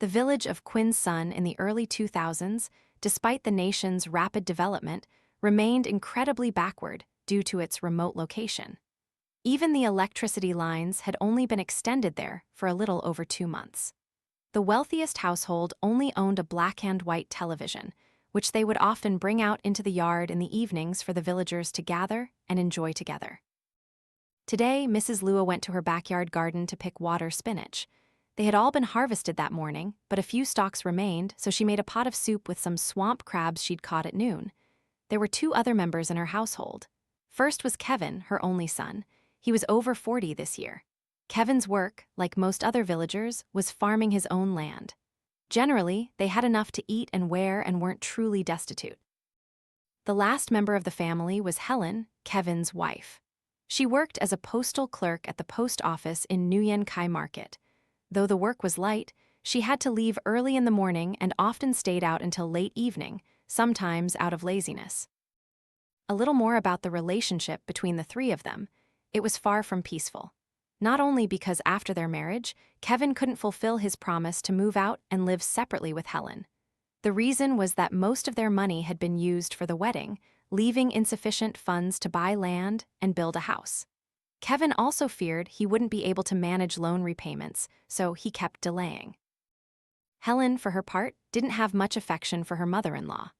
The village of Quinsun in the early 2000s, despite the nation's rapid development, remained incredibly backward due to its remote location. Even the electricity lines had only been extended there for a little over 2 months. The wealthiest household only owned a black-and-white television, which they would often bring out into the yard in the evenings for the villagers to gather and enjoy together. Today, Mrs. Lua went to her backyard garden to pick water spinach. They had all been harvested that morning, but a few stalks remained, so she made a pot of soup with some swamp crabs she'd caught at noon. There were 2 other members in her household. First was Kevin, her only son. He was over 40 this year. Kevin's work, like most other villagers, was farming his own land. Generally, they had enough to eat and wear and weren't truly destitute. The last member of the family was Helen, Kevin's wife. She worked as a postal clerk at the post office in Nguyen Khai Market. Though the work was light, she had to leave early in the morning and often stayed out until late evening, sometimes out of laziness. A little more about the relationship between the 3 of them. It was far from peaceful. Not only because after their marriage, Kevin couldn't fulfill his promise to move out and live separately with Helen. The reason was that most of their money had been used for the wedding, leaving insufficient funds to buy land and build a house. Kevin also feared he wouldn't be able to manage loan repayments, so he kept delaying. Helen, for her part, didn't have much affection for her mother-in-law.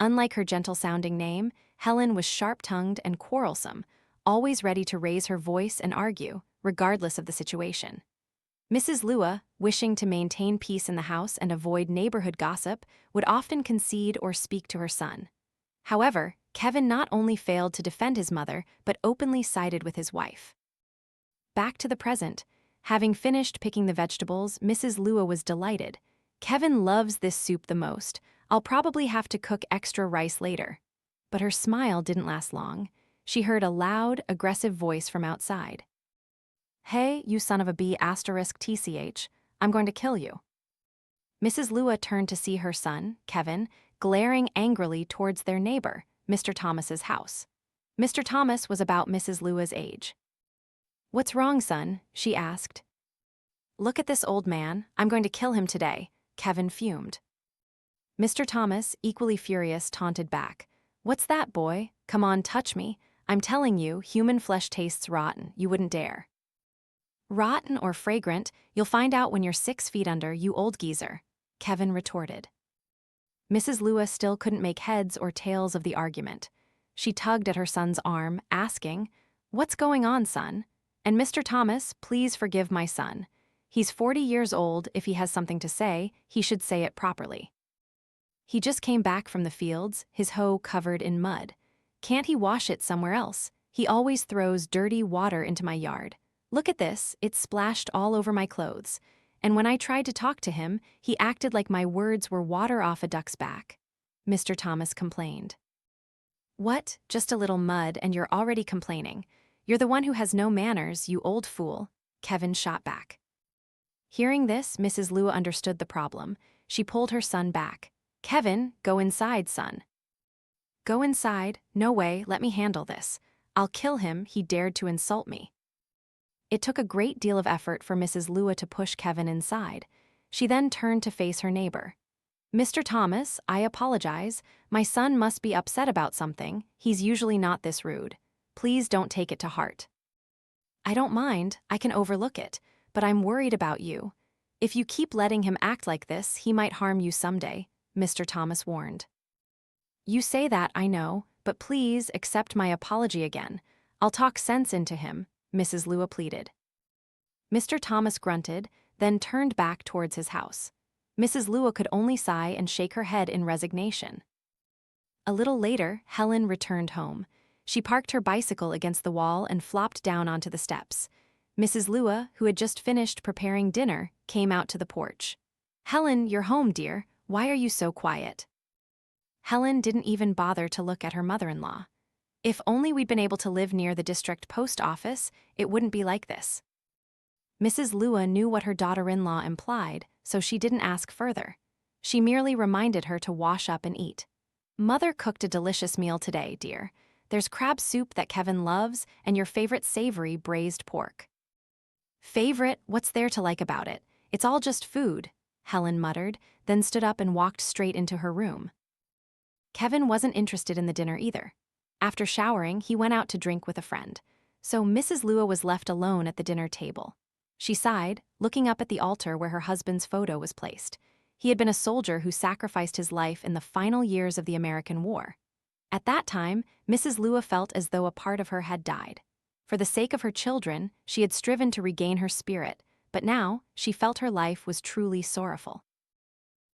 Unlike her gentle-sounding name, Helen was sharp-tongued and quarrelsome, always ready to raise her voice and argue, regardless of the situation. Mrs. Lua, wishing to maintain peace in the house and avoid neighborhood gossip, would often concede or speak to her son. However, Kevin not only failed to defend his mother, but openly sided with his wife. Back to the present. Having finished picking the vegetables, Mrs. Lua was delighted. Kevin loves this soup the most. I'll probably have to cook extra rice later. But her smile didn't last long. She heard a loud, aggressive voice from outside. Hey, you son of a B*TCH, I'm going to kill you. Mrs. Lua turned to see her son, Kevin, glaring angrily towards their neighbor, Mr. Thomas's house. Mr. Thomas was about Mrs. Lua's age. What's wrong, son? She asked. Look at this old man, I'm going to kill him today, Kevin fumed. Mr. Thomas, equally furious, taunted back. What's that, boy? Come on, touch me. I'm telling you, human flesh tastes rotten, you wouldn't dare. Rotten or fragrant, you'll find out when you're 6 feet under, you old geezer, Kevin retorted. Mrs. Lua still couldn't make heads or tails of the argument. She tugged at her son's arm, asking, What's going on, son? And Mr. Thomas, please forgive my son. He's 40 years old. If he has something to say, he should say it properly. He just came back from the fields, his hoe covered in mud. Can't he wash it somewhere else? He always throws dirty water into my yard. Look at this, it's splashed all over my clothes. And when I tried to talk to him, he acted like my words were water off a duck's back. Mr. Thomas complained. What? Just a little mud and you're already complaining. You're the one who has no manners, you old fool, Kevin shot back. Hearing this, Mrs. Lua understood the problem. She pulled her son back. Kevin, go inside, son. Go inside? No way, let me handle this. I'll kill him, he dared to insult me. It took a great deal of effort for Mrs. Lua to push Kevin inside. She then turned to face her neighbor. Mr. Thomas, I apologize. My son must be upset about something. He's usually not this rude. Please don't take it to heart. I don't mind, I can overlook it, but I'm worried about you. If you keep letting him act like this, he might harm you someday, Mr. Thomas warned. You say that, I know, but please accept my apology again. I'll talk sense into him, Mrs. Lua pleaded. Mr. Thomas grunted, then turned back towards his house. Mrs. Lua could only sigh and shake her head in resignation. A little later, Helen returned home. She parked her bicycle against the wall and flopped down onto the steps. Mrs. Lua, who had just finished preparing dinner, came out to the porch. Helen, you're home, dear. Why are you so quiet? Helen didn't even bother to look at her mother-in-law. If only we'd been able to live near the district post office, it wouldn't be like this. Mrs. Lua knew what her daughter-in-law implied, so she didn't ask further. She merely reminded her to wash up and eat. Mother cooked a delicious meal today, dear. There's crab soup that Kevin loves and your favorite savory braised pork. Favorite? What's there to like about it? It's all just food, Helen muttered, then stood up and walked straight into her room. Kevin wasn't interested in the dinner either. After showering, he went out to drink with a friend. So Mrs. Lua was left alone at the dinner table. She sighed, looking up at the altar where her husband's photo was placed. He had been a soldier who sacrificed his life in the final years of the American War. At that time, Mrs. Lua felt as though a part of her had died. For the sake of her children, she had striven to regain her spirit, but now she felt her life was truly sorrowful.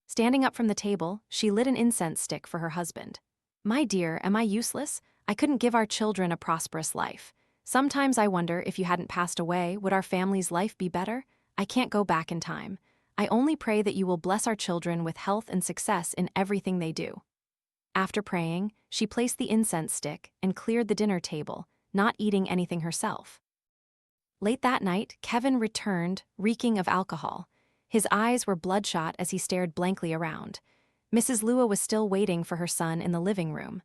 Standing up from the table, she lit an incense stick for her husband. "My dear, am I useless? I couldn't give our children a prosperous life. Sometimes I wonder if you hadn't passed away, would our family's life be better? I can't go back in time. I only pray that you will bless our children with health and success in everything they do." After praying, she placed the incense stick and cleared the dinner table, not eating anything herself. Late that night, Kevin returned, reeking of alcohol. His eyes were bloodshot as he stared blankly around. Mrs. Lua was still waiting for her son in the living room.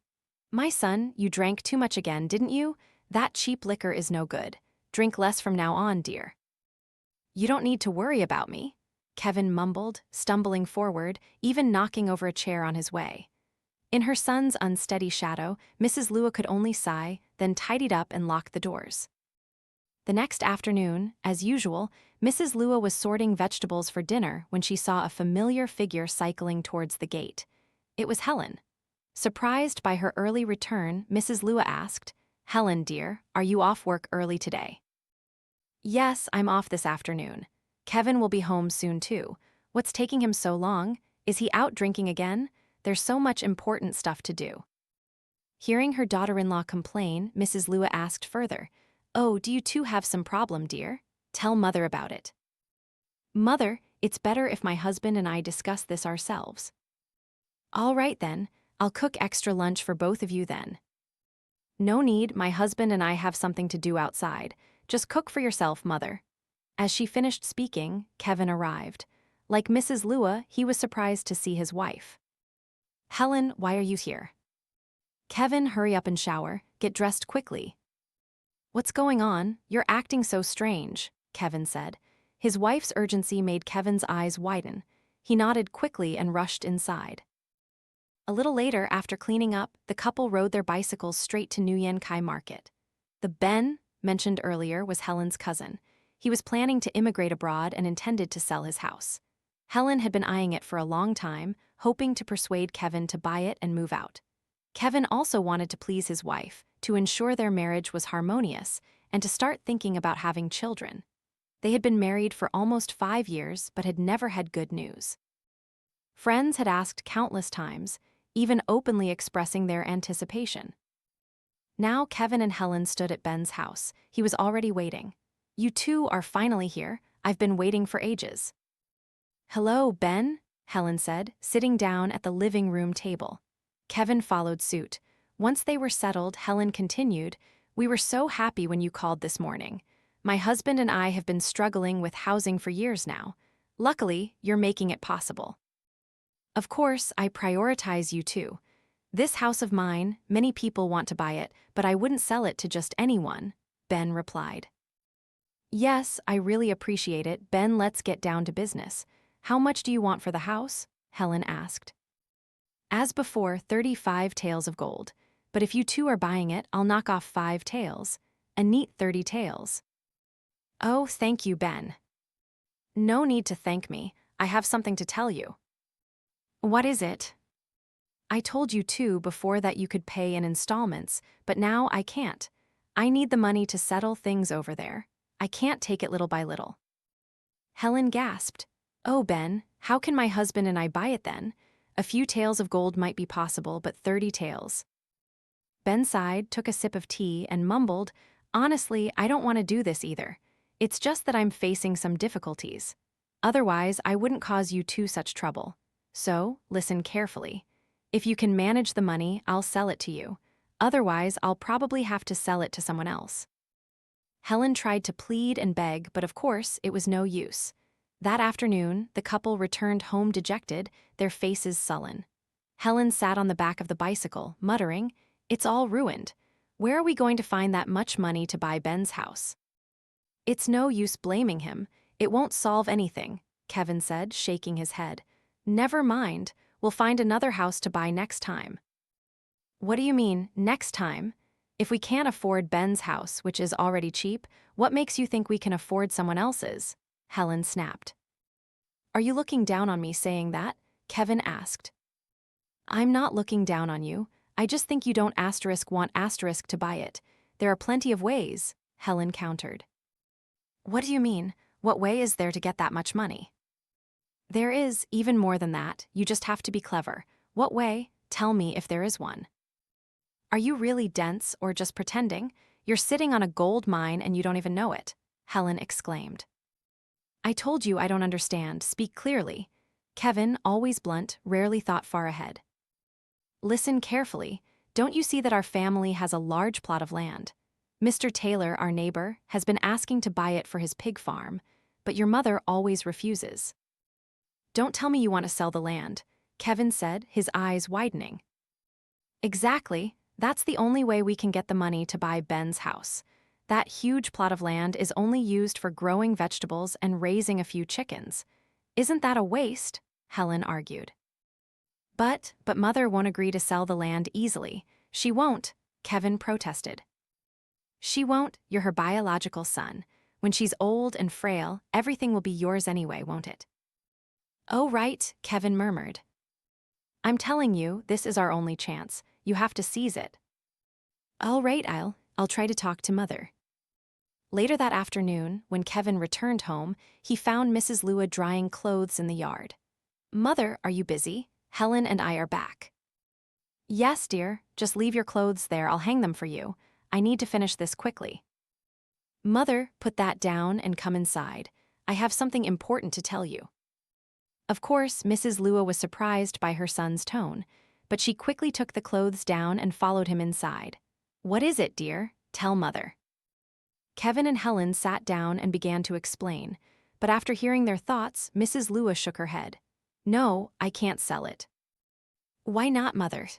"My son, you drank too much again, didn't you? That cheap liquor is no good. Drink less from now on, dear." "You don't need to worry about me," Kevin mumbled, stumbling forward, even knocking over a chair on his way. In her son's unsteady shadow, Mrs. Lua could only sigh, then tidied up and locked the doors. The next afternoon, as usual, Mrs. Lua was sorting vegetables for dinner when she saw a familiar figure cycling towards the gate. It was Helen. Surprised by her early return, Mrs. Lua asked, "Helen, dear, are you off work early today?" "Yes, I'm off this afternoon. Kevin will be home soon too. What's taking him so long? Is he out drinking again? There's so much important stuff to do." Hearing her daughter-in-law complain, Mrs. Lua asked further, "Oh, do you two have some problem, dear? Tell Mother about it." "Mother, it's better if my husband and I discuss this ourselves." "All right then, I'll cook extra lunch for both of you then." "No need, my husband and I have something to do outside. Just cook for yourself, Mother." As she finished speaking, Kevin arrived. Like Mrs. Lua, he was surprised to see his wife. "Helen, why are you here?" "Kevin, hurry up and shower, get dressed quickly." "What's going on? You're acting so strange," Kevin said. His wife's urgency made Kevin's eyes widen. He nodded quickly and rushed inside. A little later, after cleaning up, the couple rode their bicycles straight to Nguyen Khai Market. The Ben, mentioned earlier, was Helen's cousin. He was planning to immigrate abroad and intended to sell his house. Helen had been eyeing it for a long time, hoping to persuade Kevin to buy it and move out. Kevin also wanted to please his wife, to ensure their marriage was harmonious, and to start thinking about having children. They had been married for almost 5 years, but had never had good news. Friends had asked countless times, even openly expressing their anticipation. Now Kevin and Helen stood at Ben's house. He was already waiting. "You two are finally here. I've been waiting for ages." "Hello, Ben," Helen said, sitting down at the living room table. Kevin followed suit. Once they were settled, Helen continued, "We were so happy when you called this morning. My husband and I have been struggling with housing for years now. Luckily, you're making it possible. Of course, I prioritize you too. This house of mine, many people want to buy it, but I wouldn't sell it to just anyone," Ben replied. "Yes, I really appreciate it, Ben. Let's get down to business. How much do you want for the house?" Helen asked. "As before, 35 taels of gold. But if you two are buying it, I'll knock off 5 taels. A neat 30 taels. "Oh, thank you, Ben." "No need to thank me. I have something to tell you." "What is it?" "I told you too before that you could pay in installments, but now I can't. I need the money to settle things over there. I can't take it little by little." Helen gasped. "Oh, Ben, how can my husband and I buy it then? A few taels of gold might be possible, but 30 taels. Ben sighed, took a sip of tea, and mumbled, "Honestly, I don't want to do this either. It's just that I'm facing some difficulties. Otherwise, I wouldn't cause you two such trouble. So, listen carefully. If you can manage the money, I'll sell it to you. Otherwise, I'll probably have to sell it to someone else." Helen tried to plead and beg, but of course, it was no use. That afternoon, the couple returned home dejected, their faces sullen. Helen sat on the back of the bicycle, muttering, "It's all ruined. Where are we going to find that much money to buy Ben's house?" "It's no use blaming him. It won't solve anything," Kevin said, shaking his head. Never mind, we'll find another house to buy next time. What do you mean, next time? If we can't afford Ben's house, which is already cheap, what makes you think we can afford someone else's? Helen snapped. Are you looking down on me saying that? Kevin asked. I'm not looking down on you. I just think you don't want to buy it. There are plenty of ways, Helen countered. What do you mean? What way is there to get that much money? There is, even more than that. You just have to be clever. What way? Tell me if there is one. Are you really dense or just pretending? You're sitting on a gold mine and you don't even know it, Helen exclaimed. I told you I don't understand. Speak clearly. Kevin, always blunt, rarely thought far ahead. Listen carefully. Don't you see that our family has a large plot of land? Mr. Taylor, our neighbor, has been asking to buy it for his pig farm, but your mother always refuses. Don't tell me you want to sell the land, Kevin said, his eyes widening. Exactly. That's the only way we can get the money to buy Ben's house. That huge plot of land is only used for growing vegetables and raising a few chickens. Isn't that a waste? Helen argued. But Mother won't agree to sell the land easily. She won't, Kevin protested. She won't, you're her biological son. When she's old and frail, everything will be yours anyway, won't it? Oh right, Kevin murmured. I'm telling you, this is our only chance. You have to seize it. All right, I'll try to talk to Mother. Later that afternoon, when Kevin returned home, he found Mrs. Lua drying clothes in the yard. Mother, are you busy? Helen and I are back. Yes, dear, just leave your clothes there, I'll hang them for you. I need to finish this quickly. Mother, put that down and come inside. I have something important to tell you. Of course, Mrs. Lua was surprised by her son's tone, but she quickly took the clothes down and followed him inside. What is it, dear? Tell Mother. Kevin and Helen sat down and began to explain, but after hearing their thoughts, Mrs. Lua shook her head. No, I can't sell it. Why not, Mother?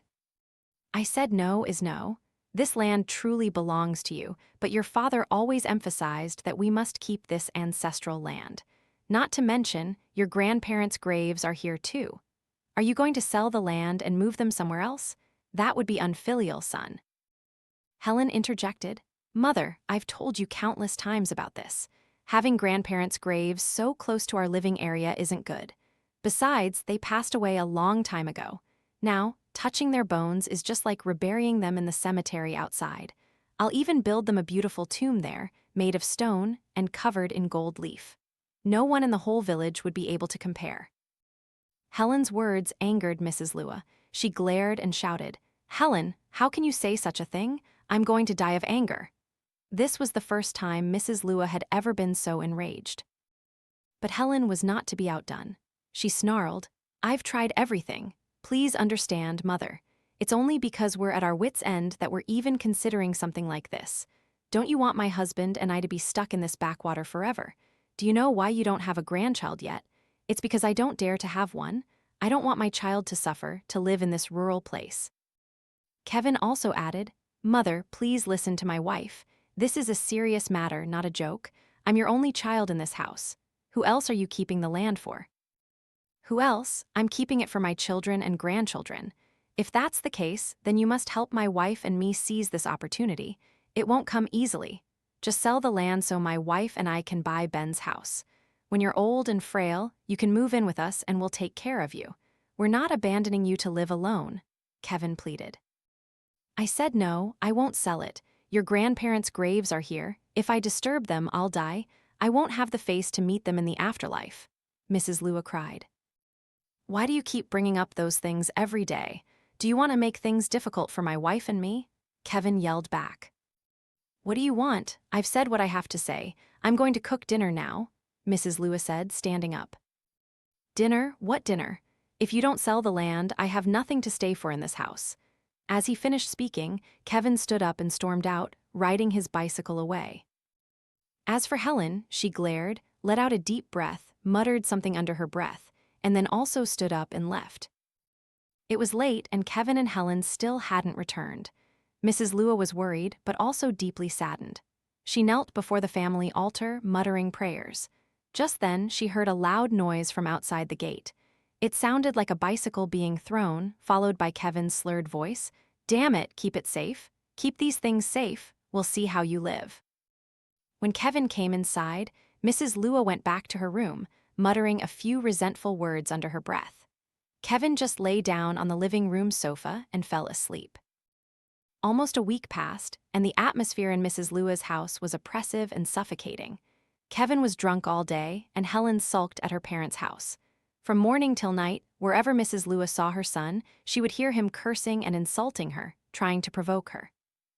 I said no is no. This land truly belongs to you, but your father always emphasized that we must keep this ancestral land. Not to mention, your grandparents' graves are here too. Are you going to sell the land and move them somewhere else? That would be unfilial, son. Helen interjected. Mother, I've told you countless times about this. Having grandparents' graves so close to our living area isn't good. Besides, they passed away a long time ago. Now, touching their bones is just like reburying them in the cemetery outside. I'll even build them a beautiful tomb there, made of stone and covered in gold leaf. No one in the whole village would be able to compare. Helen's words angered Mrs. Lua. She glared and shouted, Helen, how can you say such a thing? I'm going to die of anger. This was the first time Mrs. Lua had ever been so enraged. But Helen was not to be outdone. She snarled, I've tried everything. Please understand, Mother. It's only because we're at our wits' end that we're even considering something like this. Don't you want my husband and I to be stuck in this backwater forever? Do you know why you don't have a grandchild yet? It's because I don't dare to have one. I don't want my child to suffer, to live in this rural place. Kevin also added, Mother, please listen to my wife. This is a serious matter, not a joke. I'm your only child in this house. Who else are you keeping the land for? Who else? I'm keeping it for my children and grandchildren. If that's the case, then you must help my wife and me seize this opportunity. It won't come easily. Just sell the land so my wife and I can buy Ben's house. When you're old and frail, you can move in with us and we'll take care of you. We're not abandoning you to live alone, Kevin pleaded. I said no, I won't sell it. Your grandparents' graves are here. If I disturb them, I'll die. I won't have the face to meet them in the afterlife, Mrs. Lua cried. Why do you keep bringing up those things every day? Do you want to make things difficult for my wife and me? Kevin yelled back. What do you want? I've said what I have to say. I'm going to cook dinner now, Mrs. Lua said, standing up. Dinner? What dinner? If you don't sell the land, I have nothing to stay for in this house. As he finished speaking, Kevin stood up and stormed out, riding his bicycle away. As for Helen, she glared, let out a deep breath, muttered something under her breath, and then also stood up and left. It was late and Kevin and Helen still hadn't returned. Mrs. Lua was worried, but also deeply saddened. She knelt before the family altar, muttering prayers. Just then, she heard a loud noise from outside the gate. It sounded like a bicycle being thrown, followed by Kevin's slurred voice. "Damn it, keep it safe. Keep these things safe. We'll see how you live." When Kevin came inside, Mrs. Lua went back to her room, muttering a few resentful words under her breath. Kevin just lay down on the living room sofa and fell asleep. Almost a week passed, and the atmosphere in Mrs. Lua's house was oppressive and suffocating. Kevin was drunk all day, and Helen sulked at her parents' house. From morning till night, wherever Mrs. Lua saw her son, she would hear him cursing and insulting her, trying to provoke her.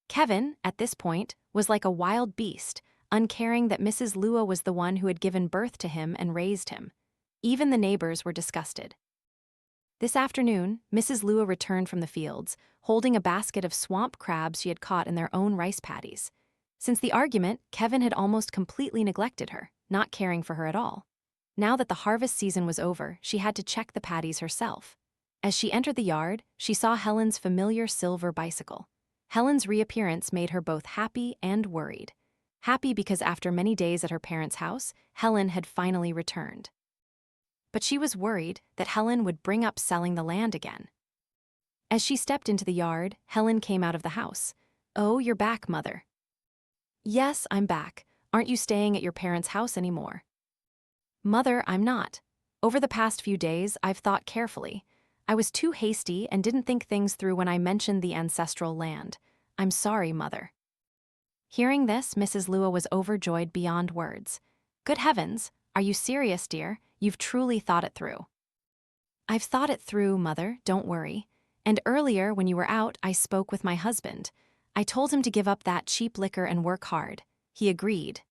Kevin, at this point, was like a wild beast, uncaring that Mrs. Lua was the one who had given birth to him and raised him. Even the neighbors were disgusted. This afternoon, Mrs. Lua returned from the fields, holding a basket of swamp crabs she had caught in their own rice paddies. Since the argument, Kevin had almost completely neglected her, not caring for her at all. Now that the harvest season was over, she had to check the paddies herself. As she entered the yard, she saw Helen's familiar silver bicycle. Helen's reappearance made her both happy and worried. Happy because after many days at her parents' house, Helen had finally returned. But she was worried that Helen would bring up selling the land again. As she stepped into the yard, Helen came out of the house. "Oh, you're back, Mother." "Yes, I'm back. Aren't you staying at your parents' house anymore?" "Mother, I'm not. Over the past few days, I've thought carefully. I was too hasty and didn't think things through when I mentioned the ancestral land. I'm sorry, Mother." Hearing this, Mrs. Lua was overjoyed beyond words. "Good heavens, are you serious, dear? You've truly thought it through." "I've thought it through, Mother, don't worry. And earlier, when you were out, I spoke with my husband. I told him to give up that cheap liquor and work hard. He agreed."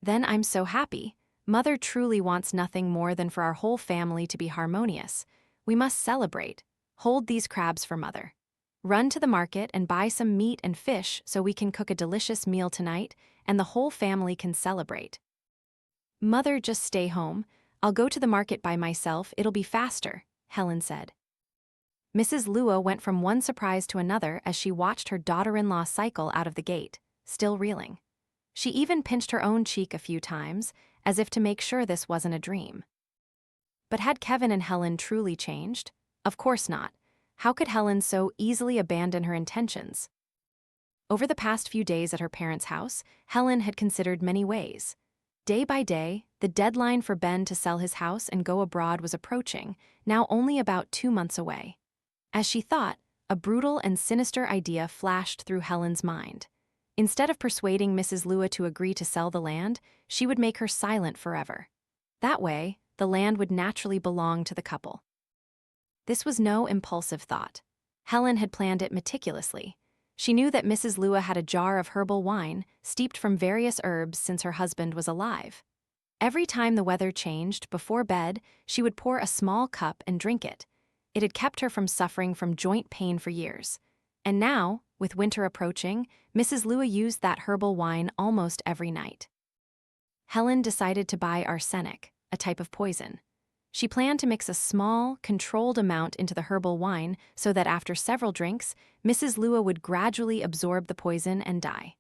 "Then I'm so happy. Mother truly wants nothing more than for our whole family to be harmonious. We must celebrate. Hold these crabs for Mother. Run to the market and buy some meat and fish so we can cook a delicious meal tonight, and the whole family can celebrate." "Mother, just stay home. I'll go to the market by myself, it'll be faster," Helen said. Mrs. Lua went from one surprise to another as she watched her daughter-in-law cycle out of the gate, still reeling. She even pinched her own cheek a few times, as if to make sure this wasn't a dream. But had Kevin and Helen truly changed? Of course not. How could Helen so easily abandon her intentions? Over the past few days at her parents' house, Helen had considered many ways. Day by day, the deadline for Ben to sell his house and go abroad was approaching, now only about 2 months away. As she thought, a brutal and sinister idea flashed through Helen's mind. Instead of persuading Mrs. Lua to agree to sell the land, she would make her silent forever. That way, the land would naturally belong to the couple. This was no impulsive thought. Helen had planned it meticulously. She knew that Mrs. Lua had a jar of herbal wine, steeped from various herbs since her husband was alive. Every time the weather changed, before bed, she would pour a small cup and drink it. It had kept her from suffering from joint pain for years. And now, with winter approaching, Mrs. Lua used that herbal wine almost every night. Helen decided to buy arsenic, a type of poison. She planned to mix a small, controlled amount into the herbal wine so that after several drinks, Mrs. Lua would gradually absorb the poison and die.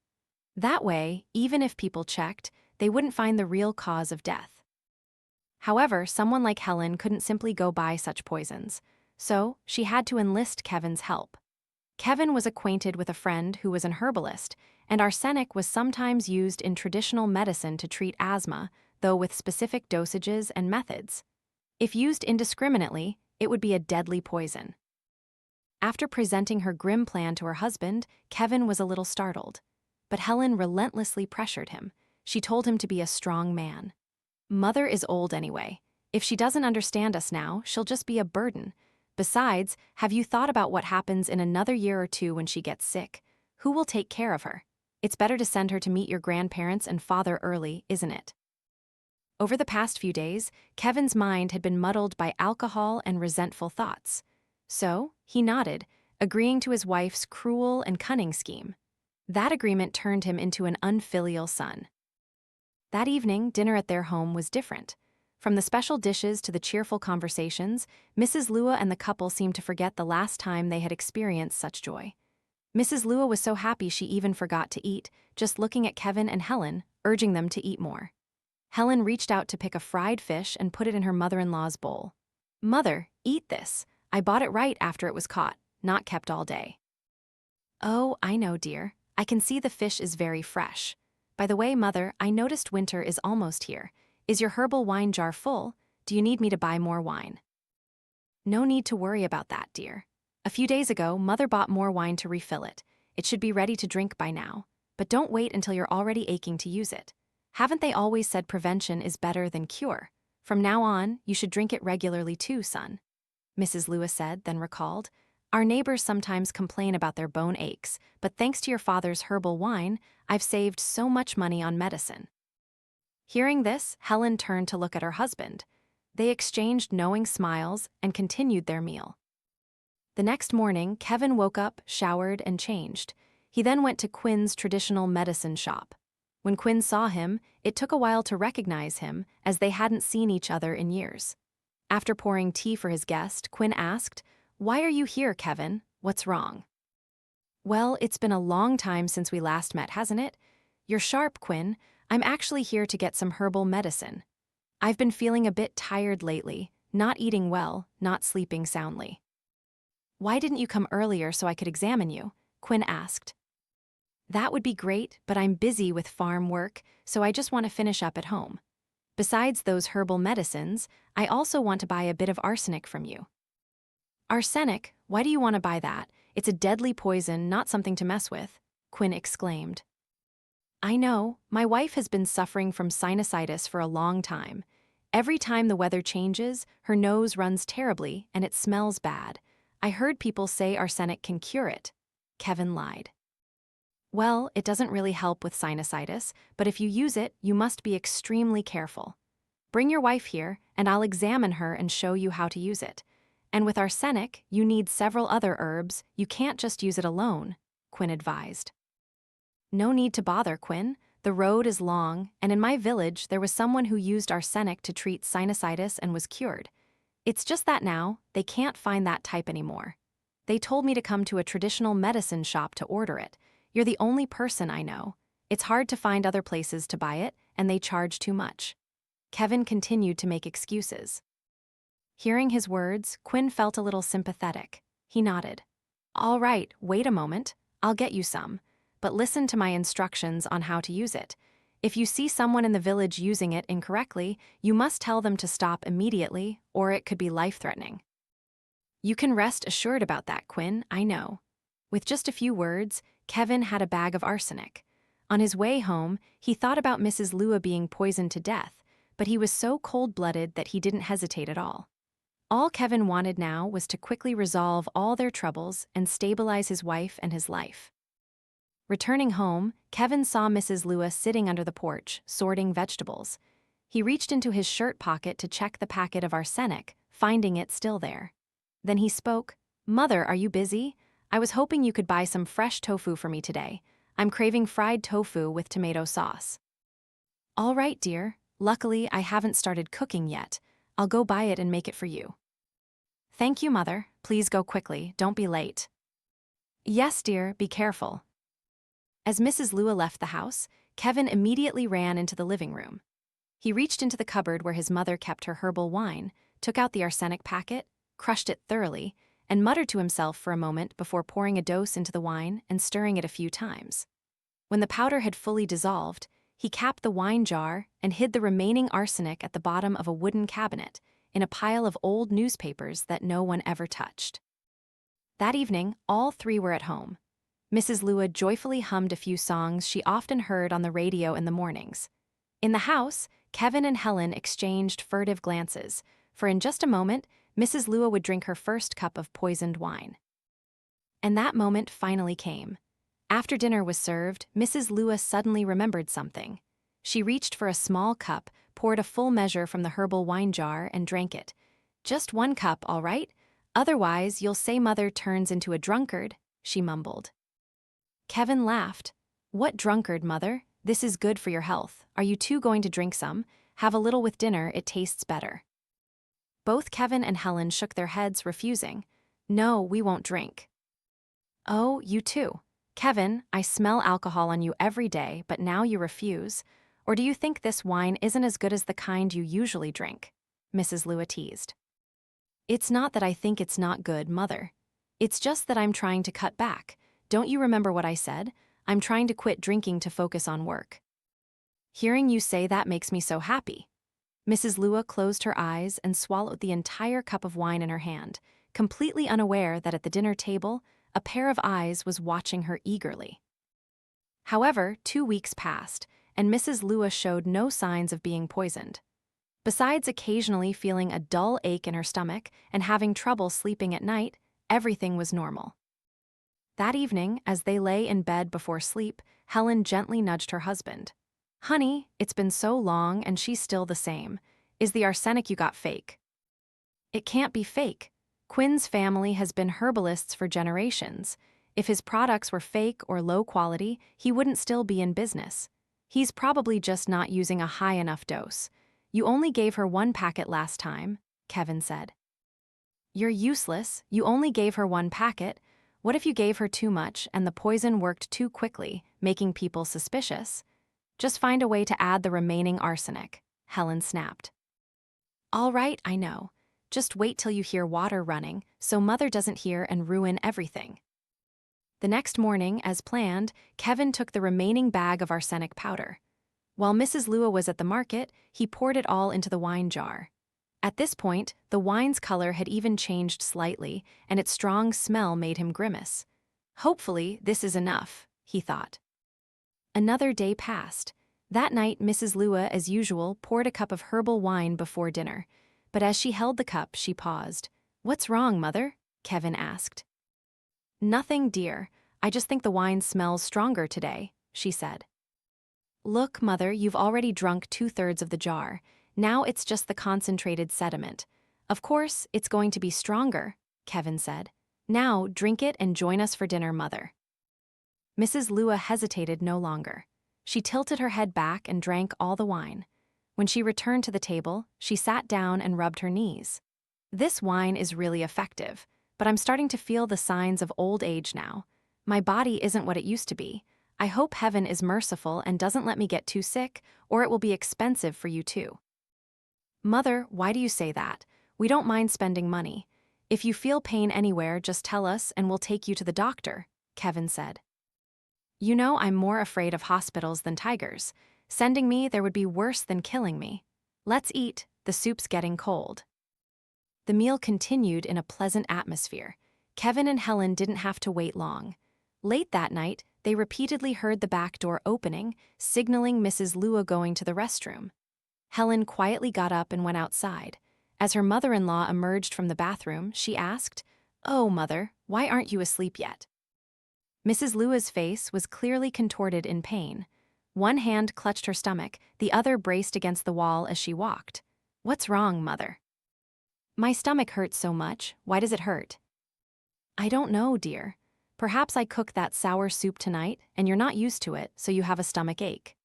That way, even if people checked, they wouldn't find the real cause of death. However, someone like Helen couldn't simply go buy such poisons, so she had to enlist Kevin's help. Kevin was acquainted with a friend who was an herbalist, and arsenic was sometimes used in traditional medicine to treat asthma, though with specific dosages and methods. If used indiscriminately, it would be a deadly poison. After presenting her grim plan to her husband, Kevin was a little startled. But Helen relentlessly pressured him. She told him to be a strong man. "Mother is old anyway. If she doesn't understand us now, she'll just be a burden. Besides, have you thought about what happens in another year or 2 when she gets sick? Who will take care of her? It's better to send her to meet your grandparents and father early, isn't it?" Over the past few days, Kevin's mind had been muddled by alcohol and resentful thoughts. So, he nodded, agreeing to his wife's cruel and cunning scheme. That agreement turned him into an unfilial son. That evening, dinner at their home was different. From the special dishes to the cheerful conversations, Mrs. Lua and the couple seemed to forget the last time they had experienced such joy. Mrs. Lua was so happy she even forgot to eat, just looking at Kevin and Helen, urging them to eat more. Helen reached out to pick a fried fish and put it in her mother-in-law's bowl. "Mother, eat this. I bought it right after it was caught, not kept all day." "Oh, I know, dear. I can see the fish is very fresh. By the way, Mother, I noticed winter is almost here. Is your herbal wine jar full? Do you need me to buy more wine?" "No need to worry about that, dear. A few days ago, Mother bought more wine to refill it. It should be ready to drink by now. But don't wait until you're already aching to use it. Haven't they always said prevention is better than cure? From now on, you should drink it regularly too, son," Mrs. Lewis said, then recalled. "Our neighbors sometimes complain about their bone aches, but thanks to your father's herbal wine, I've saved so much money on medicine." Hearing this, Helen turned to look at her husband. They exchanged knowing smiles and continued their meal. The next morning, Kevin woke up, showered, and changed. He then went to Quinn's traditional medicine shop. When Quinn saw him, it took a while to recognize him, as they hadn't seen each other in years. After pouring tea for his guest, Quinn asked, "Why are you here, Kevin? What's wrong?" "Well, it's been a long time since we last met, hasn't it? You're sharp, Quinn. I'm actually here to get some herbal medicine. I've been feeling a bit tired lately, not eating well, not sleeping soundly." "Why didn't you come earlier so I could examine you?" Quinn asked. "That would be great, but I'm busy with farm work, so I just want to finish up at home. Besides those herbal medicines, I also want to buy a bit of arsenic from you." "Arsenic? Why do you want to buy that? It's a deadly poison, not something to mess with," Quinn exclaimed. "I know. My wife has been suffering from sinusitis for a long time. Every time the weather changes, her nose runs terribly and it smells bad. I heard people say arsenic can cure it," Kevin lied. "Well, it doesn't really help with sinusitis, but if you use it, you must be extremely careful. Bring your wife here, and I'll examine her and show you how to use it. And with arsenic, you need several other herbs. You can't just use it alone," Quinn advised. "No need to bother, Quinn. The road is long, and in my village, there was someone who used arsenic to treat sinusitis and was cured. It's just that now, they can't find that type anymore. They told me to come to a traditional medicine shop to order it. You're the only person I know. It's hard to find other places to buy it, and they charge too much." Kevin continued to make excuses. Hearing his words, Quinn felt a little sympathetic. He nodded. "All right, wait a moment. I'll get you some. But listen to my instructions on how to use it. If you see someone in the village using it incorrectly, you must tell them to stop immediately, or it could be life-threatening." "You can rest assured about that, Quinn, I know." With just a few words, Kevin had a bag of arsenic. On his way home, he thought about Mrs. Lua being poisoned to death, but he was so cold-blooded that he didn't hesitate at all. All Kevin wanted now was to quickly resolve all their troubles and stabilize his wife and his life. Returning home, Kevin saw Mrs. Lewis sitting under the porch, sorting vegetables. He reached into his shirt pocket to check the packet of arsenic, finding it still there. Then he spoke. "Mother, are you busy? I was hoping you could buy some fresh tofu for me today. I'm craving fried tofu with tomato sauce." "All right, dear. Luckily, I haven't started cooking yet. I'll go buy it and make it for you." "Thank you, Mother. Please go quickly. Don't be late." "Yes, dear, be careful." As Mrs. Lua left the house, Kevin immediately ran into the living room. He reached into the cupboard where his mother kept her herbal wine, took out the arsenic packet, crushed it thoroughly, and muttered to himself for a moment before pouring a dose into the wine and stirring it a few times. When the powder had fully dissolved, he capped the wine jar and hid the remaining arsenic at the bottom of a wooden cabinet, in a pile of old newspapers that no one ever touched. That evening, all three were at home. Mrs. Lua joyfully hummed a few songs she often heard on the radio in the mornings. In the house, Kevin and Helen exchanged furtive glances, for in just a moment, Mrs. Lua would drink her first cup of poisoned wine. And that moment finally came. After dinner was served, Mrs. Lua suddenly remembered something. She reached for a small cup, poured a full measure from the herbal wine jar, and drank it. "Just 1 cup, all right? Otherwise, you'll say Mother turns into a drunkard," she mumbled. Kevin laughed. "What drunkard, Mother? This is good for your health. Are you two going to drink some? Have a little with dinner, it tastes better." Both Kevin and Helen shook their heads, refusing. "No, we won't drink." "Oh, you too. Kevin, I smell alcohol on you every day, but now you refuse. Or do you think this wine isn't as good as the kind you usually drink? Mrs. Lua teased. It's not that I think it's not good, Mother. It's just that I'm trying to cut back. Don't you remember what I said? I'm trying to quit drinking to focus on work. Hearing you say that makes me so happy. Mrs. Lua closed her eyes and swallowed the entire cup of wine in her hand, completely unaware that at the dinner table, a pair of eyes was watching her eagerly. However, 2 weeks passed, and Mrs. Lua showed no signs of being poisoned. Besides occasionally feeling a dull ache in her stomach and having trouble sleeping at night, everything was normal. That evening, as they lay in bed before sleep, Helen gently nudged her husband. Honey, it's been so long and she's still the same. Is the arsenic you got fake? It can't be fake. Quinn's family has been herbalists for generations. If his products were fake or low quality, he wouldn't still be in business. He's probably just not using a high enough dose. You only gave her 1 packet last time, Kevin said. You're useless. You only gave her 1 packet. What if you gave her too much and the poison worked too quickly, making people suspicious? Just find a way to add the remaining arsenic, Helen snapped. All right, I know. Just wait till you hear water running, so Mother doesn't hear and ruin everything. The next morning, as planned, Kevin took the remaining bag of arsenic powder. While Mrs. Lua was at the market, he poured it all into the wine jar. At this point, the wine's color had even changed slightly, and its strong smell made him grimace. Hopefully, this is enough, he thought. Another day passed. That night, Mrs. Lua, as usual, poured a cup of herbal wine before dinner. But as she held the cup, she paused. What's wrong, Mother? Kevin asked. Nothing, dear. I just think the wine smells stronger today, she said. Look, Mother, you've already drunk 2/3 of the jar. Now it's just the concentrated sediment. Of course, it's going to be stronger, Kevin said. Now, drink it and join us for dinner, Mother. Mrs. Lua hesitated no longer. She tilted her head back and drank all the wine. When she returned to the table, she sat down and rubbed her knees. This wine is really effective, but I'm starting to feel the signs of old age now. My body isn't what it used to be. I hope heaven is merciful and doesn't let me get too sick, or it will be expensive for you too. Mother, why do you say that? We don't mind spending money. If you feel pain anywhere, just tell us and we'll take you to the doctor, Kevin said. You know I'm more afraid of hospitals than tigers. Sending me there would be worse than killing me. Let's eat, the soup's getting cold. The meal continued in a pleasant atmosphere. Kevin and Helen didn't have to wait long. Late that night, they repeatedly heard the back door opening, signaling Mrs. Lua going to the restroom. Helen quietly got up and went outside. As her mother-in-law emerged from the bathroom, she asked, "Oh, Mother, why aren't you asleep yet?" Mrs. Lua's face was clearly contorted in pain. One hand clutched her stomach, the other braced against the wall as she walked. What's wrong, Mother? My stomach hurts so much. Why does it hurt? I don't know, dear. Perhaps I cooked that sour soup tonight, and you're not used to it, so you have a stomach ache.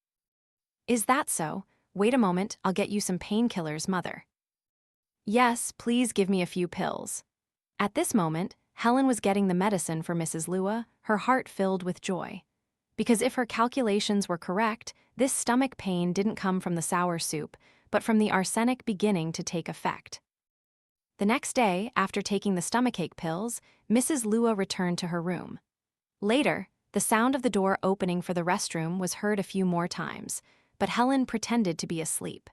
Is that so? Wait a moment, I'll get you some painkillers, Mother. Yes, please give me a few pills. At this moment, Helen was getting the medicine for Mrs. Lua, her heart filled with joy. Because if her calculations were correct, this stomach pain didn't come from the sour soup, but from the arsenic beginning to take effect. The next day, after taking the stomachache pills, Mrs. Lua returned to her room. Later, the sound of the door opening for the restroom was heard a few more times, but Helen pretended to be asleep.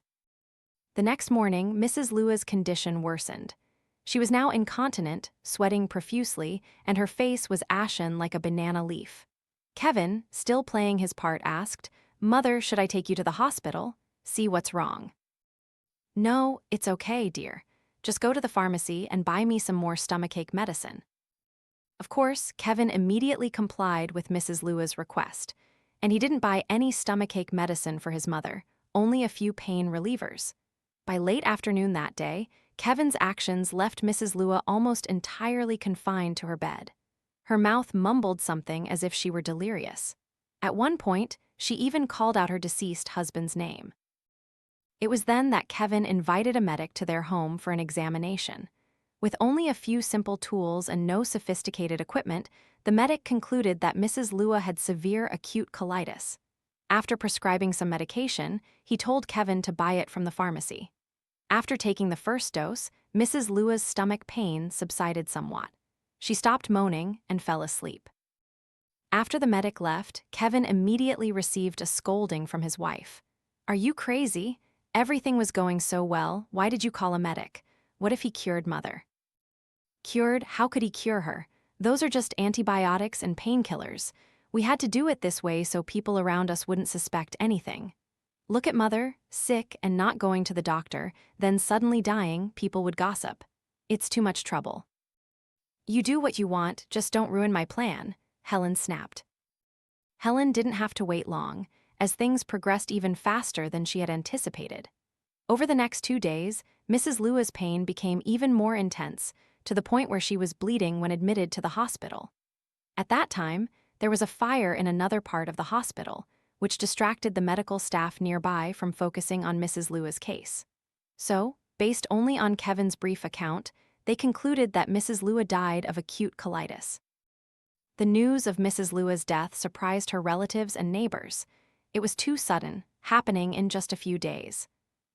The next morning, Mrs. Lua's condition worsened. She was now incontinent, sweating profusely, and her face was ashen like a banana leaf. Kevin, still playing his part, asked, "Mother, should I take you to the hospital? See what's wrong?" No, it's okay, dear. Just go to the pharmacy and buy me some more stomachache medicine. Of course, Kevin immediately complied with Mrs. Lua's request, and he didn't buy any stomachache medicine for his mother, only a few pain relievers. By late afternoon that day, Kevin's actions left Mrs. Lua almost entirely confined to her bed. Her mouth mumbled something as if she were delirious. At one point, she even called out her deceased husband's name. It was then that Kevin invited a medic to their home for an examination. With only a few simple tools and no sophisticated equipment, the medic concluded that Mrs. Lua had severe acute colitis. After prescribing some medication, he told Kevin to buy it from the pharmacy. After taking the first dose, Mrs. Lua's stomach pain subsided somewhat. She stopped moaning and fell asleep. After the medic left, Kevin immediately received a scolding from his wife. "Are you crazy? Everything was going so well, why did you call a medic? What if he cured Mother?" "Cured? How could he cure her? Those are just antibiotics and painkillers. We had to do it this way so people around us wouldn't suspect anything. Look at Mother, sick and not going to the doctor, then suddenly dying, people would gossip. It's too much trouble." "You do what you want, just don't ruin my plan," Helen snapped. Helen didn't have to wait long, as things progressed even faster than she had anticipated. Over the next 2 days, Mrs. Lua's pain became even more intense, to the point where she was bleeding when admitted to the hospital. At that time, there was a fire in another part of the hospital, which distracted the medical staff nearby from focusing on Mrs. Lua's case. So, based only on Kevin's brief account, they concluded that Mrs. Lua died of acute colitis. The news of Mrs. Lua's death surprised her relatives and neighbors. It was too sudden, happening in just a few days.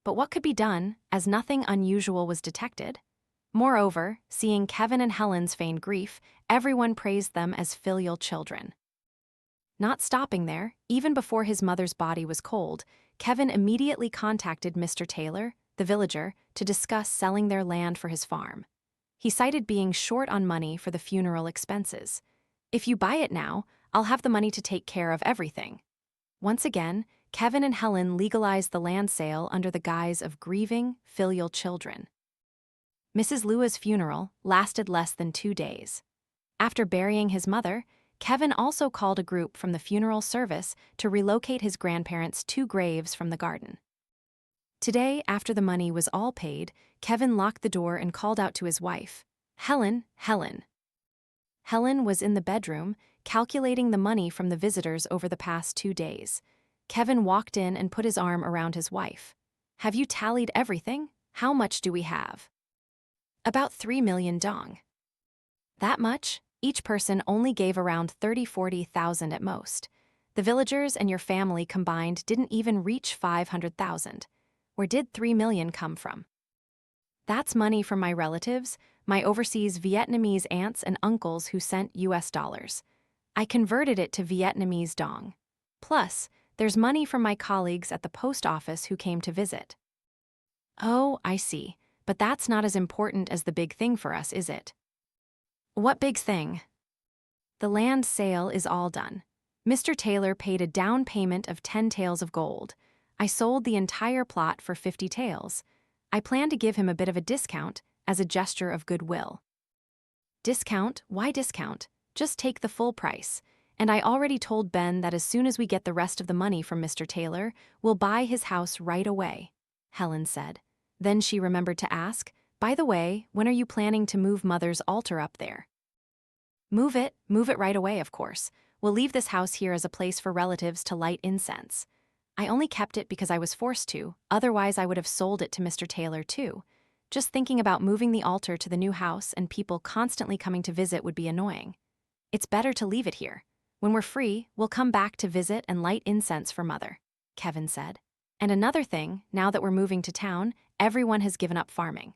But what could be done, as nothing unusual was detected? Moreover, seeing Kevin and Helen's feigned grief, everyone praised them as filial children. Not stopping there, even before his mother's body was cold, Kevin immediately contacted Mr. Taylor, the villager, to discuss selling their land for his farm. He cited being short on money for the funeral expenses. "If you buy it now, I'll have the money to take care of everything." Once again, Kevin and Helen legalized the land sale under the guise of grieving, filial children. Mrs. Lua's funeral lasted less than 2 days. After burying his mother, Kevin also called a group from the funeral service to relocate his grandparents' 2 graves from the garden. Today, after the money was all paid, Kevin locked the door and called out to his wife, "Helen, Helen." Helen was in the bedroom, calculating the money from the visitors over the past 2 days. Kevin walked in and put his arm around his wife. "Have you tallied everything? How much do we have?" "About 3 million dong." "That much? Each person only gave around 30–40,000 at most. The villagers and your family combined didn't even reach 500,000. Where did 3 million come from?" "That's money from my relatives, my overseas Vietnamese aunts and uncles who sent US dollars. I converted it to Vietnamese dong. Plus, there's money from my colleagues at the post office who came to visit." "Oh, I see. But that's not as important as the big thing for us, is it?" "What big thing?" "The land sale is all done. Mr. Taylor paid a down payment of 10 taels of gold. I sold the entire plot for 50 taels. I plan to give him a bit of a discount as a gesture of goodwill." "Discount? Why discount? Just take the full price. And I already told Ben that as soon as we get the rest of the money from Mr. Taylor, we'll buy his house right away," Helen said. Then she remembered to ask, "By the way, when are you planning to move Mother's altar up there?" Move it right away, of course. We'll leave this house here as a place for relatives to light incense. I only kept it because I was forced to, otherwise I would have sold it to Mr. Taylor too. Just thinking about moving the altar to the new house and people constantly coming to visit would be annoying. It's better to leave it here. When we're free, we'll come back to visit and light incense for Mother," Kevin said. "And another thing, now that we're moving to town, everyone has given up farming."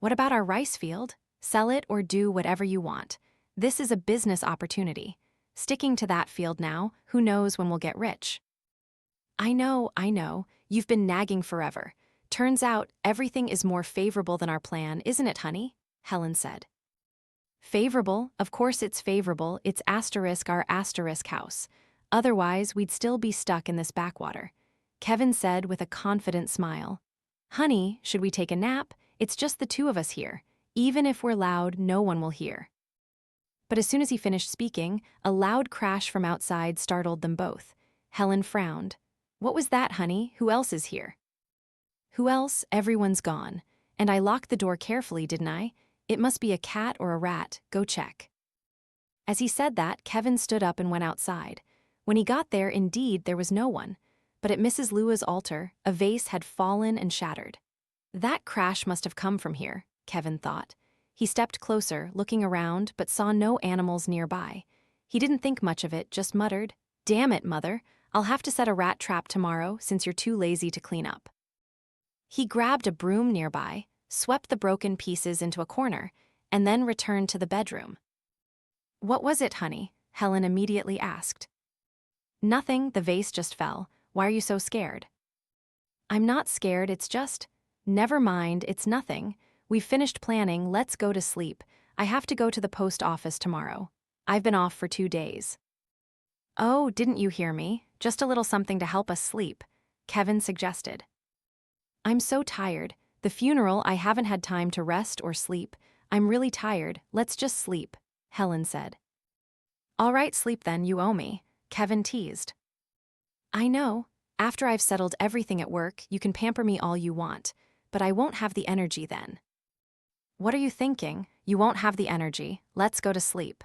"What about our rice field? Sell it or do whatever you want. This is a business opportunity. Sticking to that field now, who knows when we'll get rich." I know. You've been nagging forever. Turns out, everything is more favorable than our plan, isn't it, honey?" Helen said. "Favorable? Of course it's favorable. It's our asterisk house. Otherwise, we'd still be stuck in this backwater," Kevin said with a confident smile. "Honey, should we take a nap? It's just the 2 of us here. Even if we're loud, no one will hear." But as soon as he finished speaking, a loud crash from outside startled them both. Helen frowned. "What was that, honey? Who else is here?" "Who else? Everyone's gone. And I locked the door carefully, didn't I? It must be a cat or a rat. Go check." As he said that, Kevin stood up and went outside. When he got there, indeed, there was no one. But at Mrs. Lua's altar, a vase had fallen and shattered. That crash must have come from here, Kevin thought. He stepped closer, looking around, but saw no animals nearby. He didn't think much of it, just muttered, "Damn it, Mother. I'll have to set a rat trap tomorrow since you're too lazy to clean up. He grabbed a broom nearby, swept the broken pieces into a corner, and then returned to the bedroom. What was it, honey? Helen immediately asked. Nothing, the vase just fell. Why are you so scared? I'm not scared, it's just… Never mind, it's nothing. We've finished planning, let's go to sleep. I have to go to the post office tomorrow. I've been off for 2 days. Oh, didn't you hear me? Just a little something to help us sleep, Kevin suggested. I'm so tired. The funeral, I haven't had time to rest or sleep. I'm really tired, let's just sleep, Helen said. All right, sleep then, you owe me, Kevin teased. I know. After I've settled everything at work, you can pamper me all you want, but I won't have the energy then. What are you thinking? You won't have the energy. Let's go to sleep.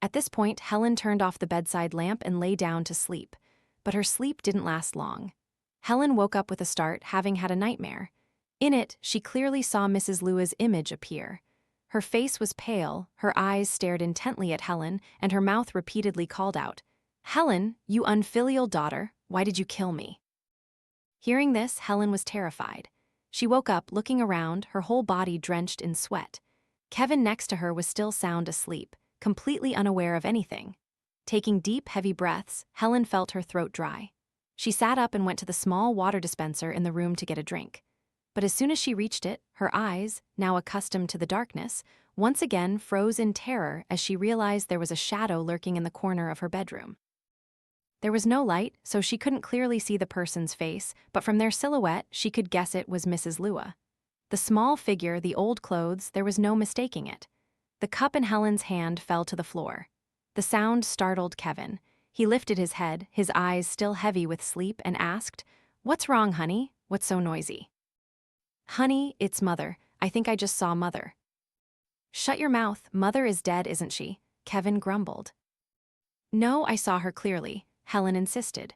At this point, Helen turned off the bedside lamp and lay down to sleep, but her sleep didn't last long. Helen woke up with a start, having had a nightmare. In it, she clearly saw Mrs. Lua's image appear. Her face was pale, her eyes stared intently at Helen, and her mouth repeatedly called out, "Helen, you unfilial daughter, why did you kill me?" Hearing this, Helen was terrified. She woke up, looking around, her whole body drenched in sweat. Kevin next to her was still sound asleep, completely unaware of anything. Taking deep, heavy breaths, Helen felt her throat dry. She sat up and went to the small water dispenser in the room to get a drink. But as soon as she reached it, her eyes, now accustomed to the darkness, once again froze in terror as she realized there was a shadow lurking in the corner of her bedroom. There was no light, so she couldn't clearly see the person's face, but from their silhouette, she could guess it was Mrs. Lua. The small figure, the old clothes, there was no mistaking it. The cup in Helen's hand fell to the floor. The sound startled Kevin. He lifted his head, his eyes still heavy with sleep, and asked, "What's wrong, honey? What's so noisy?" "Honey, it's Mother. I think I just saw Mother." "Shut your mouth. Mother is dead, isn't she?" Kevin grumbled. "No, I saw her clearly," Helen insisted.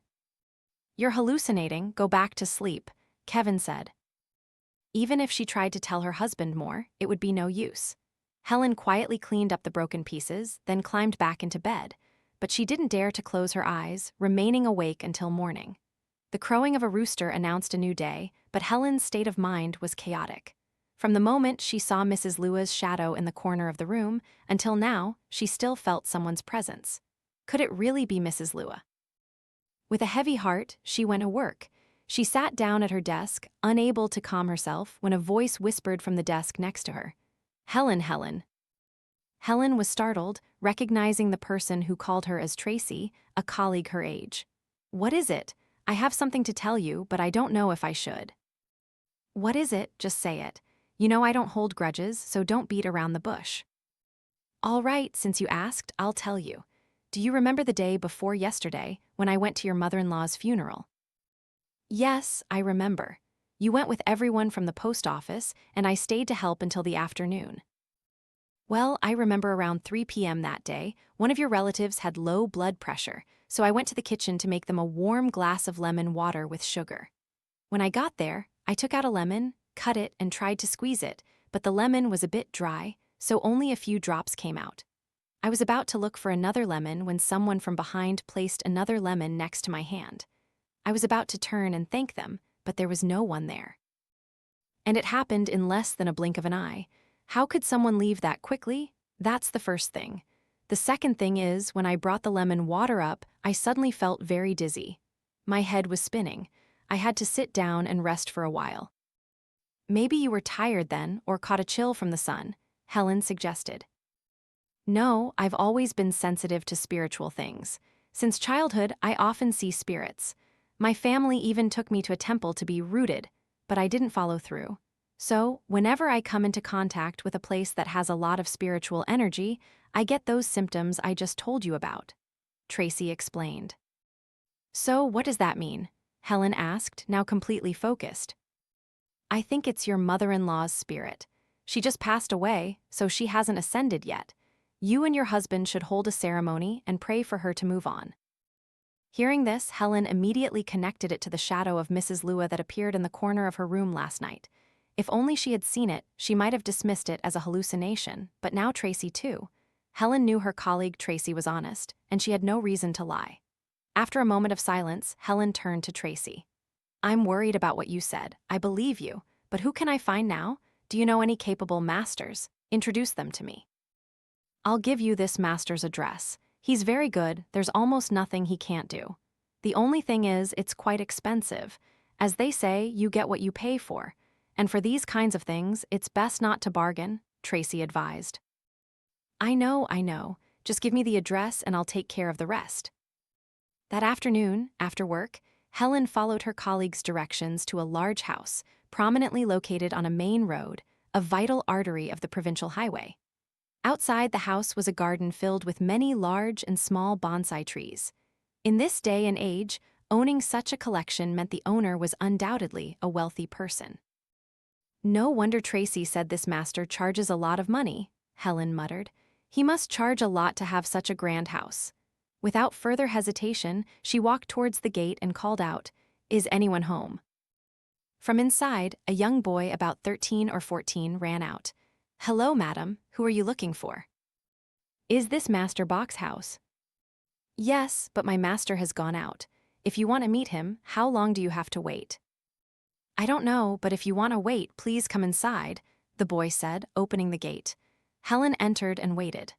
"You're hallucinating, go back to sleep," Kevin said. Even if she tried to tell her husband more, it would be no use. Helen quietly cleaned up the broken pieces, then climbed back into bed, but she didn't dare to close her eyes, remaining awake until morning. The crowing of a rooster announced a new day, but Helen's state of mind was chaotic. From the moment she saw Mrs. Lua's shadow in the corner of the room, until now, she still felt someone's presence. Could it really be Mrs. Lua? With a heavy heart, she went to work. She sat down at her desk, unable to calm herself, when a voice whispered from the desk next to her. "Helen, Helen." Helen was startled, recognizing the person who called her as Tracy, a colleague her age. "What is it? I have something to tell you, but I don't know if I should." "What is it? Just say it. You know I don't hold grudges, so don't beat around the bush." "All right, since you asked, I'll tell you. Do you remember the day before yesterday, when I went to your mother-in-law's funeral?" "Yes, I remember. You went with everyone from the post office, and I stayed to help until the afternoon." "Well, I remember around 3 p.m. that day, one of your relatives had low blood pressure, so I went to the kitchen to make them a warm glass of lemon water with sugar. When I got there, I took out a lemon, cut it, and tried to squeeze it, but the lemon was a bit dry, so only a few drops came out. I was about to look for another lemon when someone from behind placed another lemon next to my hand. I was about to turn and thank them, but there was no one there. And it happened in less than a blink of an eye. How could someone leave that quickly? That's the first thing. The second thing is, when I brought the lemon water up, I suddenly felt very dizzy. My head was spinning. I had to sit down and rest for a while." "Maybe you were tired then, or caught a chill from the sun," Helen suggested. "No, I've always been sensitive to spiritual things. Since childhood, I often see spirits. My family even took me to a temple to be rooted, but I didn't follow through. So, whenever I come into contact with a place that has a lot of spiritual energy, I get those symptoms I just told you about," Tracy explained. "So, what does that mean?" Helen asked, now completely focused. "I think it's your mother-in-law's spirit. She just passed away, so she hasn't ascended yet. You and your husband should hold a ceremony and pray for her to move on." Hearing this, Helen immediately connected it to the shadow of Mrs. Lua that appeared in the corner of her room last night. If only she had seen it, she might have dismissed it as a hallucination, but now Tracy too. Helen knew her colleague Tracy was honest, and she had no reason to lie. After a moment of silence, Helen turned to Tracy. I'm worried about what you said. I believe you. But who can I find now? Do you know any capable masters? Introduce them to me. I'll give you this master's address. He's very good. There's almost nothing he can't do. The only thing is, it's quite expensive. As they say, you get what you pay for. And for these kinds of things, it's best not to bargain, Tracy advised. I know. Just give me the address and I'll take care of the rest. That afternoon, after work, Helen followed her colleague's directions to a large house, prominently located on a main road, a vital artery of the provincial highway. Outside the house was a garden filled with many large and small bonsai trees. In this day and age, owning such a collection meant the owner was undoubtedly a wealthy person. No wonder Tracy said this master charges a lot of money, Helen muttered. He must charge a lot to have such a grand house. Without further hesitation, she walked towards the gate and called out, "Is anyone home?" From inside, a young boy about 13 or 14 ran out. "Hello, madam, who are you looking for?" "Is this Master Bach's house?" "Yes, but my master has gone out. If you want to meet him, how long do you have to wait?" "I don't know, but if you want to wait, please come inside," the boy said, opening the gate. Helen entered and waited.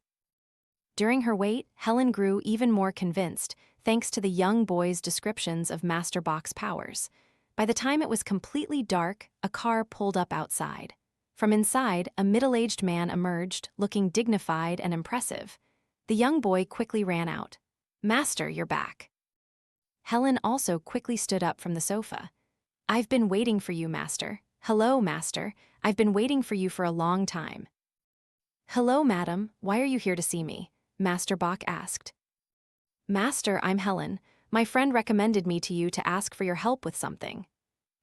During her wait, Helen grew even more convinced, thanks to the young boy's descriptions of Master Bach's powers. By the time it was completely dark, a car pulled up outside. From inside, a middle-aged man emerged, looking dignified and impressive. The young boy quickly ran out. "Master, you're back." Helen also quickly stood up from the sofa. "I've been waiting for you, Master. Hello, Master. I've been waiting for you for a long time." "Hello, madam. Why are you here to see me?" Master Bach asked. "Master, I'm Helen. My friend recommended me to you to ask for your help with something."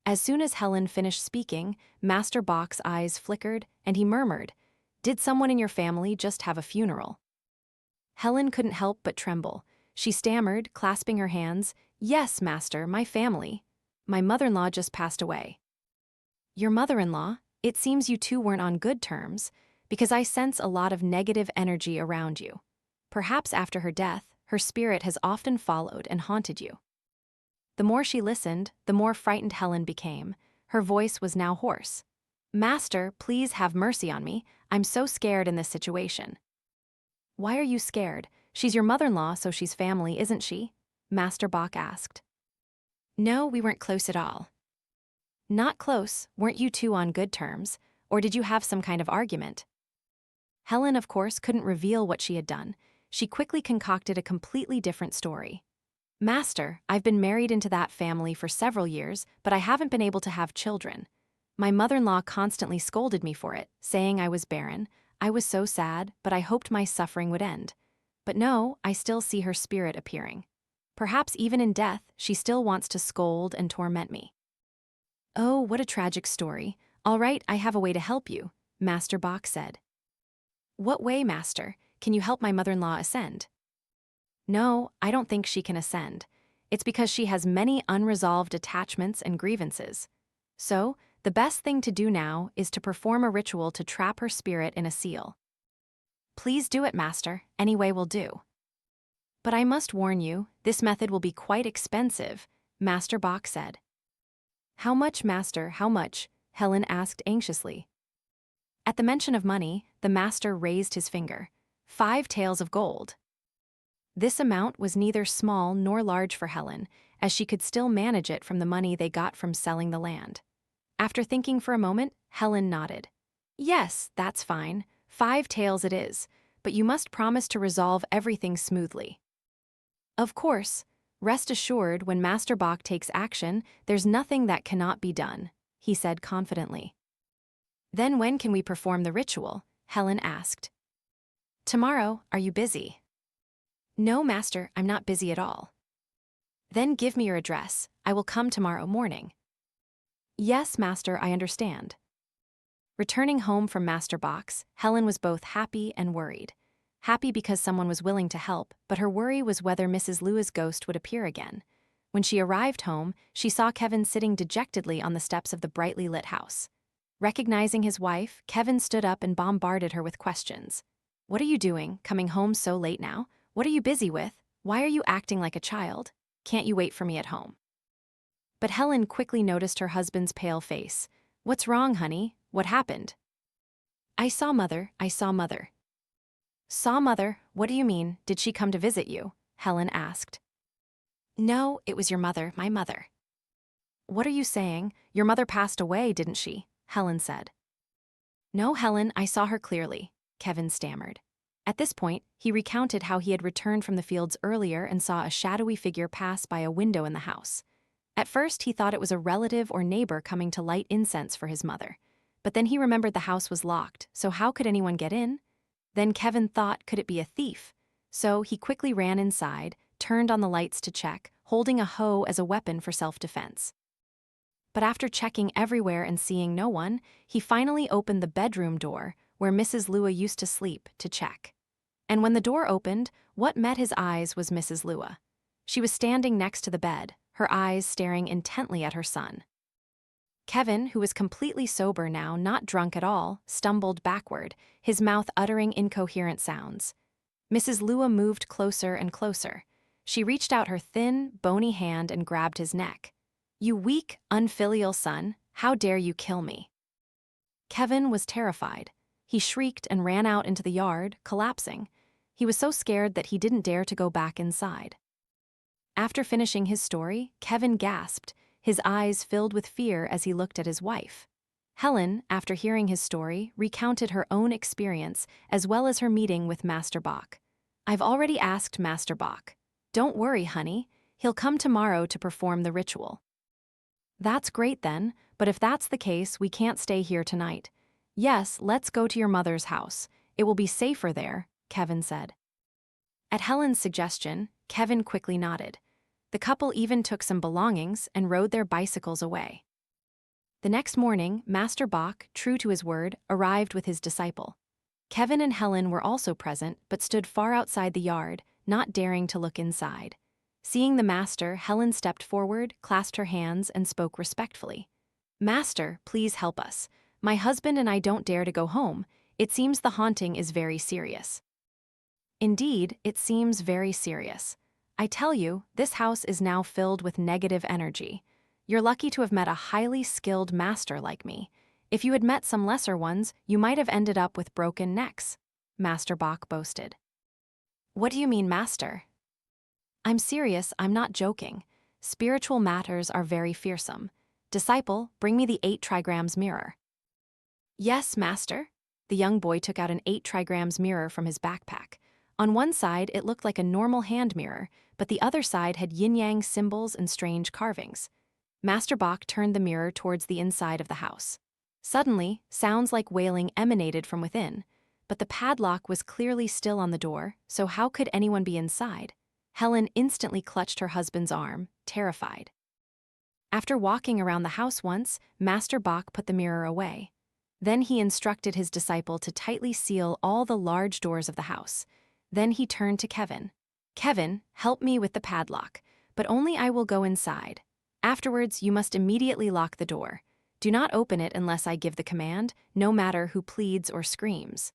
As soon as Helen finished speaking, Master Bach's eyes flickered, and he murmured, "Did someone in your family just have a funeral?" Helen couldn't help but tremble. She stammered, clasping her hands, "Yes, Master, my family. My mother-in-law just passed away." "Your mother-in-law? It seems you two weren't on good terms, because I sense a lot of negative energy around you. Perhaps after her death, her spirit has often followed and haunted you." The more she listened, the more frightened Helen became. Her voice was now hoarse. "Master, please have mercy on me. I'm so scared in this situation." "Why are you scared? She's your mother-in-law, so she's family, isn't she?" Master Bach asked. "No, we weren't close at all." "Not close? Weren't you two on good terms? Or did you have some kind of argument?" Helen, of course, couldn't reveal what she had done. She quickly concocted a completely different story. "Master, I've been married into that family for several years, but I haven't been able to have children. My mother-in-law constantly scolded me for it, saying I was barren. I was so sad, but I hoped my suffering would end. But no, I still see her spirit appearing. Perhaps even in death, she still wants to scold and torment me." "Oh, what a tragic story. All right, I have a way to help you," Master Bach said. "What way, Master? Can you help my mother-in-law ascend?" "No, I don't think she can ascend. It's because she has many unresolved attachments and grievances. So, the best thing to do now is to perform a ritual to trap her spirit in a seal." "Please do it, Master. Any way will do." "But I must warn you, this method will be quite expensive," Master Bach said. "How much, Master, how much?" Helen asked anxiously. At the mention of money, the master raised his finger. 5 taels of gold. This amount was neither small nor large for Helen, as she could still manage it from the money they got from selling the land. After thinking for a moment, Helen nodded. "Yes, that's fine. 5 taels it is, but you must promise to resolve everything smoothly." "Of course. Rest assured, when Master Bach takes action, there's nothing that cannot be done," he said confidently. "Then when can we perform the ritual?" Helen asked. "Tomorrow. Are you busy?" "No, Master, I'm not busy at all." "Then give me your address. I will come tomorrow morning." "Yes, Master, I understand." Returning home from Master Bach's, Helen was both happy and worried. Happy because someone was willing to help, but her worry was whether Mrs. Lua's ghost would appear again. When she arrived home, she saw Kevin sitting dejectedly on the steps of the brightly lit house. Recognizing his wife, Kevin stood up and bombarded her with questions. "What are you doing, coming home so late now? What are you busy with? Why are you acting like a child?" Can't you wait for me at home?" But Helen quickly noticed her husband's pale face. "What's wrong, honey? What happened?" "I saw Mother, I saw Mother." "Saw Mother? What do you mean? Did she come to visit you?" Helen asked. "No, it was your mother, my mother." "What are you saying? Your mother passed away, didn't she?" Helen said. "No, Helen, I saw her clearly," Kevin stammered. At this point, he recounted how he had returned from the fields earlier and saw a shadowy figure pass by a window in the house. At first, he thought it was a relative or neighbor coming to light incense for his mother. But then he remembered the house was locked, so how could anyone get in? Then Kevin thought, could it be a thief? So he quickly ran inside, turned on the lights to check, holding a hoe as a weapon for self-defense. But after checking everywhere and seeing no one, he finally opened the bedroom door, where Mrs. Lua used to sleep, to check. And when the door opened, what met his eyes was Mrs. Lua. She was standing next to the bed, her eyes staring intently at her son. Kevin, who was completely sober now, not drunk at all, stumbled backward, his mouth uttering incoherent sounds. Mrs. Lua moved closer and closer. She reached out her thin, bony hand and grabbed his neck. "You weak, unfilial son, how dare you kill me?" Kevin was terrified. He shrieked and ran out into the yard, collapsing. He was so scared that he didn't dare to go back inside. After finishing his story, Kevin gasped, his eyes filled with fear as he looked at his wife. Helen, after hearing his story, recounted her own experience as well as her meeting with Master Bach. "I've already asked Master Bach. Don't worry, honey. He'll come tomorrow to perform the ritual." "That's great then, but if that's the case, we can't stay here tonight." "Yes, let's go to your mother's house. It will be safer there," Kevin said. At Helen's suggestion, Kevin quickly nodded. The couple even took some belongings and rode their bicycles away. The next morning, Master Bach, true to his word, arrived with his disciple. Kevin and Helen were also present, but stood far outside the yard, not daring to look inside. Seeing the master, Helen stepped forward, clasped her hands, and spoke respectfully. "Master, please help us. My husband and I don't dare to go home. It seems the haunting is very serious." "Indeed, it seems very serious. I tell you, this house is now filled with negative energy. You're lucky to have met a highly skilled master like me. If you had met some lesser ones, you might have ended up with broken necks," Master Bach boasted. "What do you mean, master?" "I'm serious, I'm not joking. Spiritual matters are very fearsome. Disciple, bring me the 8 trigrams mirror." "Yes, master." The young boy took out an 8 trigrams mirror from his backpack. On one side, it looked like a normal hand mirror, but the other side had yin-yang symbols and strange carvings. Master Bach turned the mirror towards the inside of the house. Suddenly, sounds like wailing emanated from within, but the padlock was clearly still on the door, so how could anyone be inside? Helen instantly clutched her husband's arm, terrified. After walking around the house once, Master Bach put the mirror away. Then he instructed his disciple to tightly seal all the large doors of the house. Then he turned to Kevin. "Kevin, help me with the padlock, but only I will go inside. Afterwards, you must immediately lock the door. Do not open it unless I give the command, no matter who pleads or screams."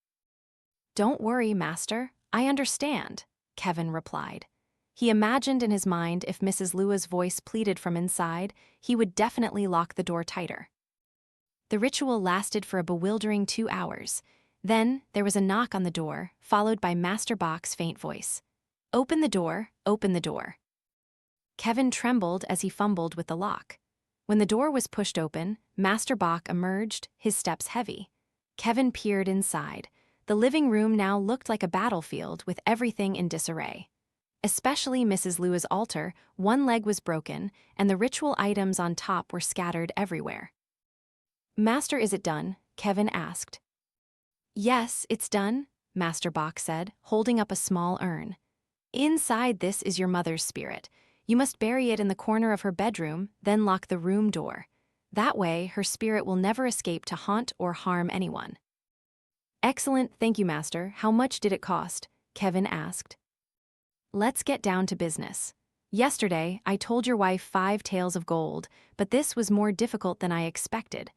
"Don't worry, master. I understand," Kevin replied. He imagined in his mind if Mrs. Lua's voice pleaded from inside, he would definitely lock the door tighter. The ritual lasted for a bewildering 2 hours. Then, there was a knock on the door, followed by Master Bach's faint voice. "Open the door, open the door." Kevin trembled as he fumbled with the lock. When the door was pushed open, Master Bach emerged, his steps heavy. Kevin peered inside. The living room now looked like a battlefield with everything in disarray. Especially Mrs. Lua's altar, one leg was broken, and the ritual items on top were scattered everywhere. "Master, is it done?" Kevin asked. "Yes, it's done," Master Bach said, holding up a small urn. "Inside this is your mother's spirit. You must bury it in the corner of her bedroom, then lock the room door. That way, her spirit will never escape to haunt or harm anyone." "Excellent, thank you, Master. How much did it cost?" Kevin asked. "Let's get down to business. Yesterday, I told your wife 5 taels of gold, but this was more difficult than I expected.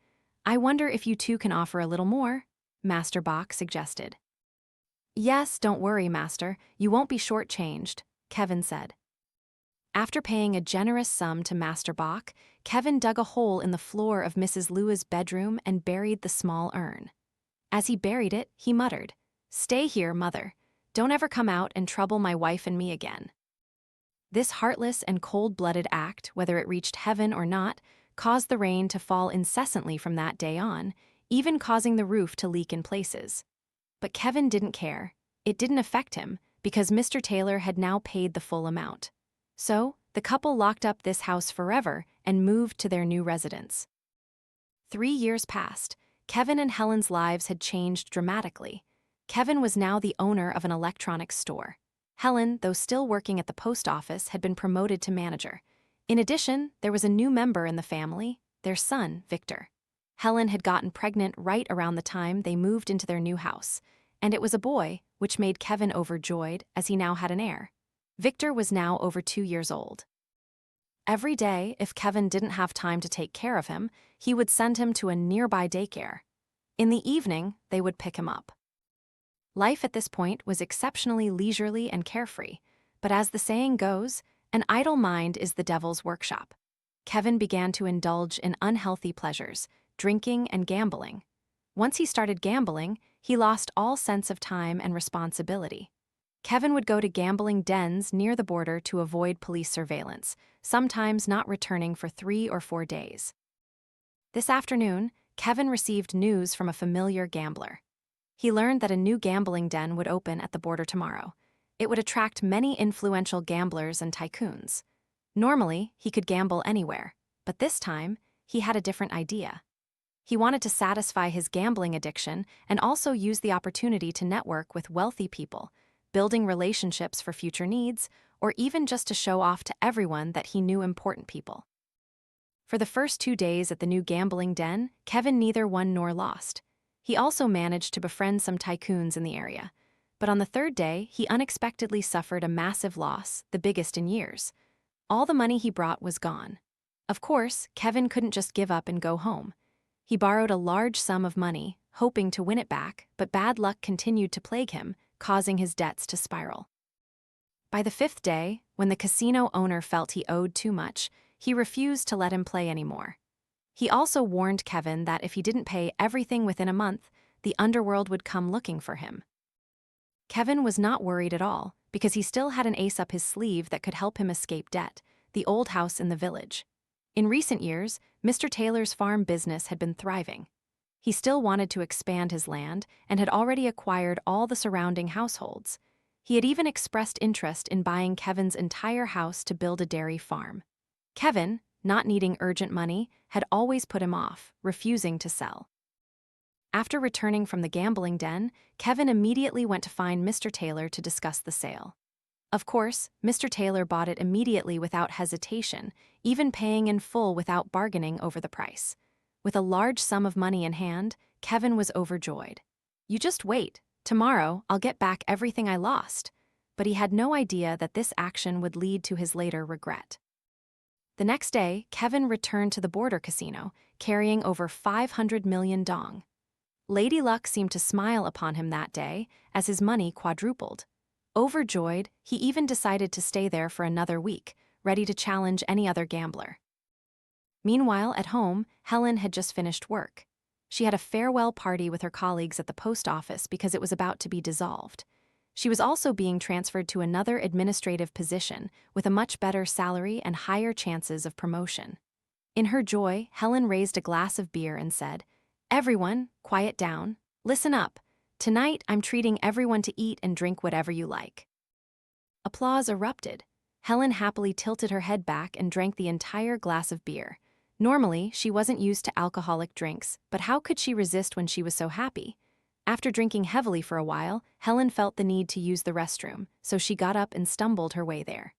I wonder if you two can offer a little more?" Master Bach suggested. "Yes, don't worry, Master. You won't be shortchanged," Kevin said. After paying a generous sum to Master Bach, Kevin dug a hole in the floor of Mrs. Lua's bedroom and buried the small urn. As he buried it, he muttered, "Stay here, mother. Don't ever come out and trouble my wife and me again." This heartless and cold-blooded act, whether it reached heaven or not, caused the rain to fall incessantly from that day on, even causing the roof to leak in places. But Kevin didn't care. It didn't affect him, because Mr. Taylor had now paid the full amount. So, the couple locked up this house forever and moved to their new residence. 3 years passed. Kevin and Helen's lives had changed dramatically. Kevin was now the owner of an electronics store. Helen, though still working at the post office, had been promoted to manager. In addition, there was a new member in the family, their son, Victor. Helen had gotten pregnant right around the time they moved into their new house, and it was a boy, which made Kevin overjoyed as he now had an heir. Victor was now over 2 years old. Every day, if Kevin didn't have time to take care of him, he would send him to a nearby daycare. In the evening, they would pick him up. Life at this point was exceptionally leisurely and carefree, but as the saying goes, an idle mind is the devil's workshop. Kevin began to indulge in unhealthy pleasures, drinking and gambling. Once he started gambling, he lost all sense of time and responsibility. Kevin would go to gambling dens near the border to avoid police surveillance, sometimes not returning for 3 or 4 days. This afternoon, Kevin received news from a familiar gambler. He learned that a new gambling den would open at the border tomorrow. It would attract many influential gamblers and tycoons. Normally, he could gamble anywhere, but this time, he had a different idea. He wanted to satisfy his gambling addiction and also use the opportunity to network with wealthy people, building relationships for future needs, or even just to show off to everyone that he knew important people. For the first 2 days at the new gambling den, Kevin neither won nor lost. He also managed to befriend some tycoons in the area. But on the 3rd day, he unexpectedly suffered a massive loss, the biggest in years. All the money he brought was gone. Of course, Kevin couldn't just give up and go home. He borrowed a large sum of money, hoping to win it back, but bad luck continued to plague him, causing his debts to spiral. By the 5th day, when the casino owner felt he owed too much, he refused to let him play anymore. He also warned Kevin that if he didn't pay everything within a month, the underworld would come looking for him. Kevin was not worried at all, because he still had an ace up his sleeve that could help him escape debt, the old house in the village. In recent years, Mr. Taylor's farm business had been thriving. He still wanted to expand his land and had already acquired all the surrounding households. He had even expressed interest in buying Kevin's entire house to build a dairy farm. Kevin, not needing urgent money, had always put him off, refusing to sell. After returning from the gambling den, Kevin immediately went to find Mr. Taylor to discuss the sale. Of course, Mr. Taylor bought it immediately without hesitation, even paying in full without bargaining over the price. With a large sum of money in hand, Kevin was overjoyed. "You just wait. Tomorrow, I'll get back everything I lost." But he had no idea that this action would lead to his later regret. The next day, Kevin returned to the border casino, carrying over 500 million dong. Lady Luck seemed to smile upon him that day, as his money quadrupled. Overjoyed, he even decided to stay there for another week, ready to challenge any other gambler. Meanwhile, at home, Helen had just finished work. She had a farewell party with her colleagues at the post office because it was about to be dissolved. She was also being transferred to another administrative position with a much better salary and higher chances of promotion. In her joy, Helen raised a glass of beer and said, "Everyone, quiet down. Listen up. Tonight, I'm treating everyone to eat and drink whatever you like." Applause erupted. Helen happily tilted her head back and drank the entire glass of beer. Normally, she wasn't used to alcoholic drinks, but how could she resist when she was so happy? After drinking heavily for a while, Helen felt the need to use the restroom, so she got up and stumbled her way there.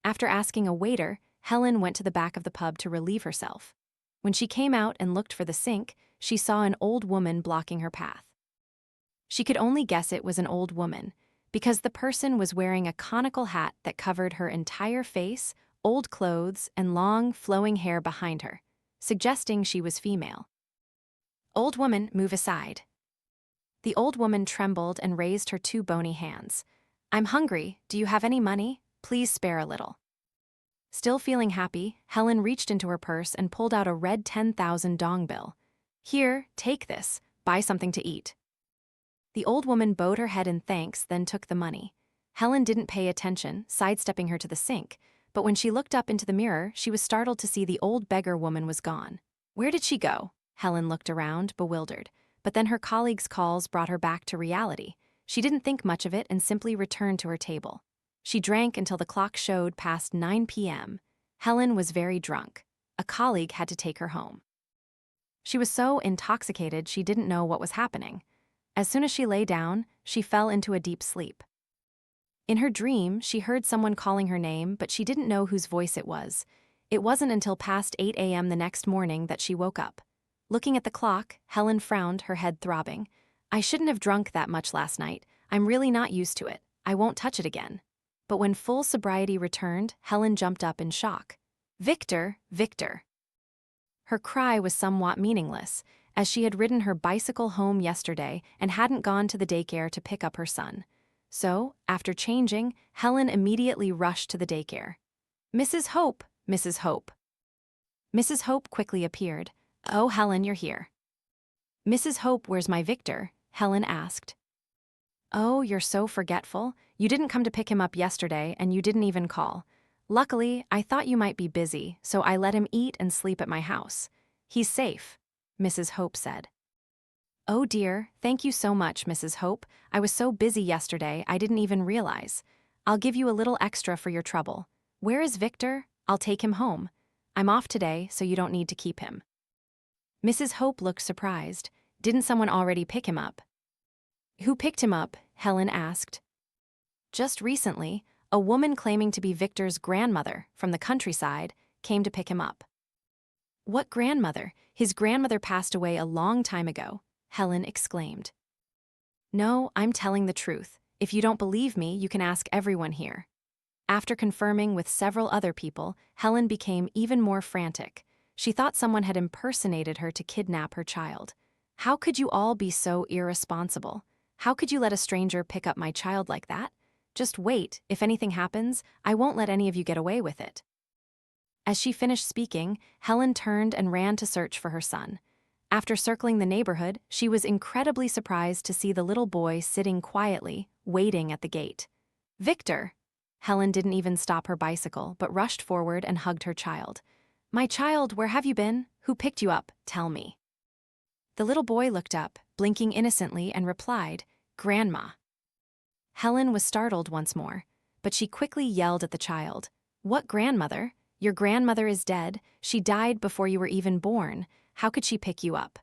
After asking a waiter, Helen went to the back of the pub to relieve herself. When she came out and looked for the sink, she saw an old woman blocking her path. She could only guess it was an old woman, because the person was wearing a conical hat that covered her entire face, old clothes, and long, flowing hair behind her, suggesting she was female. "Old woman, move aside." The old woman trembled and raised her 2 bony hands. "I'm hungry. Do you have any money? Please spare a little." Still feeling happy, Helen reached into her purse and pulled out a red 10,000 dong bill. Here, take this, buy something to eat. The old woman bowed her head in thanks, then took the money. Helen didn't pay attention, sidestepping her to the sink, but when she looked up into the mirror, she was startled to see the old beggar woman was gone. Where did she go? Helen looked around, bewildered, but then her colleague's calls brought her back to reality. She didn't think much of it and simply returned to her table. She drank until the clock showed past 9 p.m. Helen was very drunk. A colleague had to take her home. She was so intoxicated she didn't know what was happening. As soon as she lay down, she fell into a deep sleep. In her dream, she heard someone calling her name, but she didn't know whose voice it was. It wasn't until past 8 a.m. the next morning that she woke up. Looking at the clock, Helen frowned, her head throbbing. I shouldn't have drunk that much last night. I'm really not used to it. I won't touch it again. But when full sobriety returned, Helen jumped up in shock. Victor, Victor. Her cry was somewhat meaningless, as she had ridden her bicycle home yesterday and hadn't gone to the daycare to pick up her son. So, after changing, Helen immediately rushed to the daycare. Mrs. Hope, Mrs. Hope. Mrs. Hope quickly appeared. Oh, Helen, you're here. Mrs. Hope, where's my Victor? Helen asked. Oh, you're so forgetful. You didn't come to pick him up yesterday, and you didn't even call. Luckily, I thought you might be busy, so I let him eat and sleep at my house. He's safe, Mrs. Hope said. Oh dear, thank you so much, Mrs. Hope. I was so busy yesterday, I didn't even realize. I'll give you a little extra for your trouble. Where is Victor? I'll take him home. I'm off today, so you don't need to keep him. Mrs. Hope looked surprised. Didn't someone already pick him up? Who picked him up? Helen asked. Just recently, a woman claiming to be Victor's grandmother from the countryside came to pick him up. What grandmother? His grandmother passed away a long time ago, Helen exclaimed. No, I'm telling the truth. If you don't believe me, you can ask everyone here. After confirming with several other people, Helen became even more frantic. She thought someone had impersonated her to kidnap her child. How could you all be so irresponsible? How could you let a stranger pick up my child like that? Just wait, if anything happens, I won't let any of you get away with it. As she finished speaking, Helen turned and ran to search for her son. After circling the neighborhood, she was incredibly surprised to see the little boy sitting quietly, waiting at the gate. Victor! Helen didn't even stop her bicycle, but rushed forward and hugged her child. My child, where have you been? Who picked you up? Tell me. The little boy looked up, blinking innocently, and replied, Grandma. Helen was startled once more, but she quickly yelled at the child. What grandmother? Your grandmother is dead. She died before you were even born. How could she pick you up?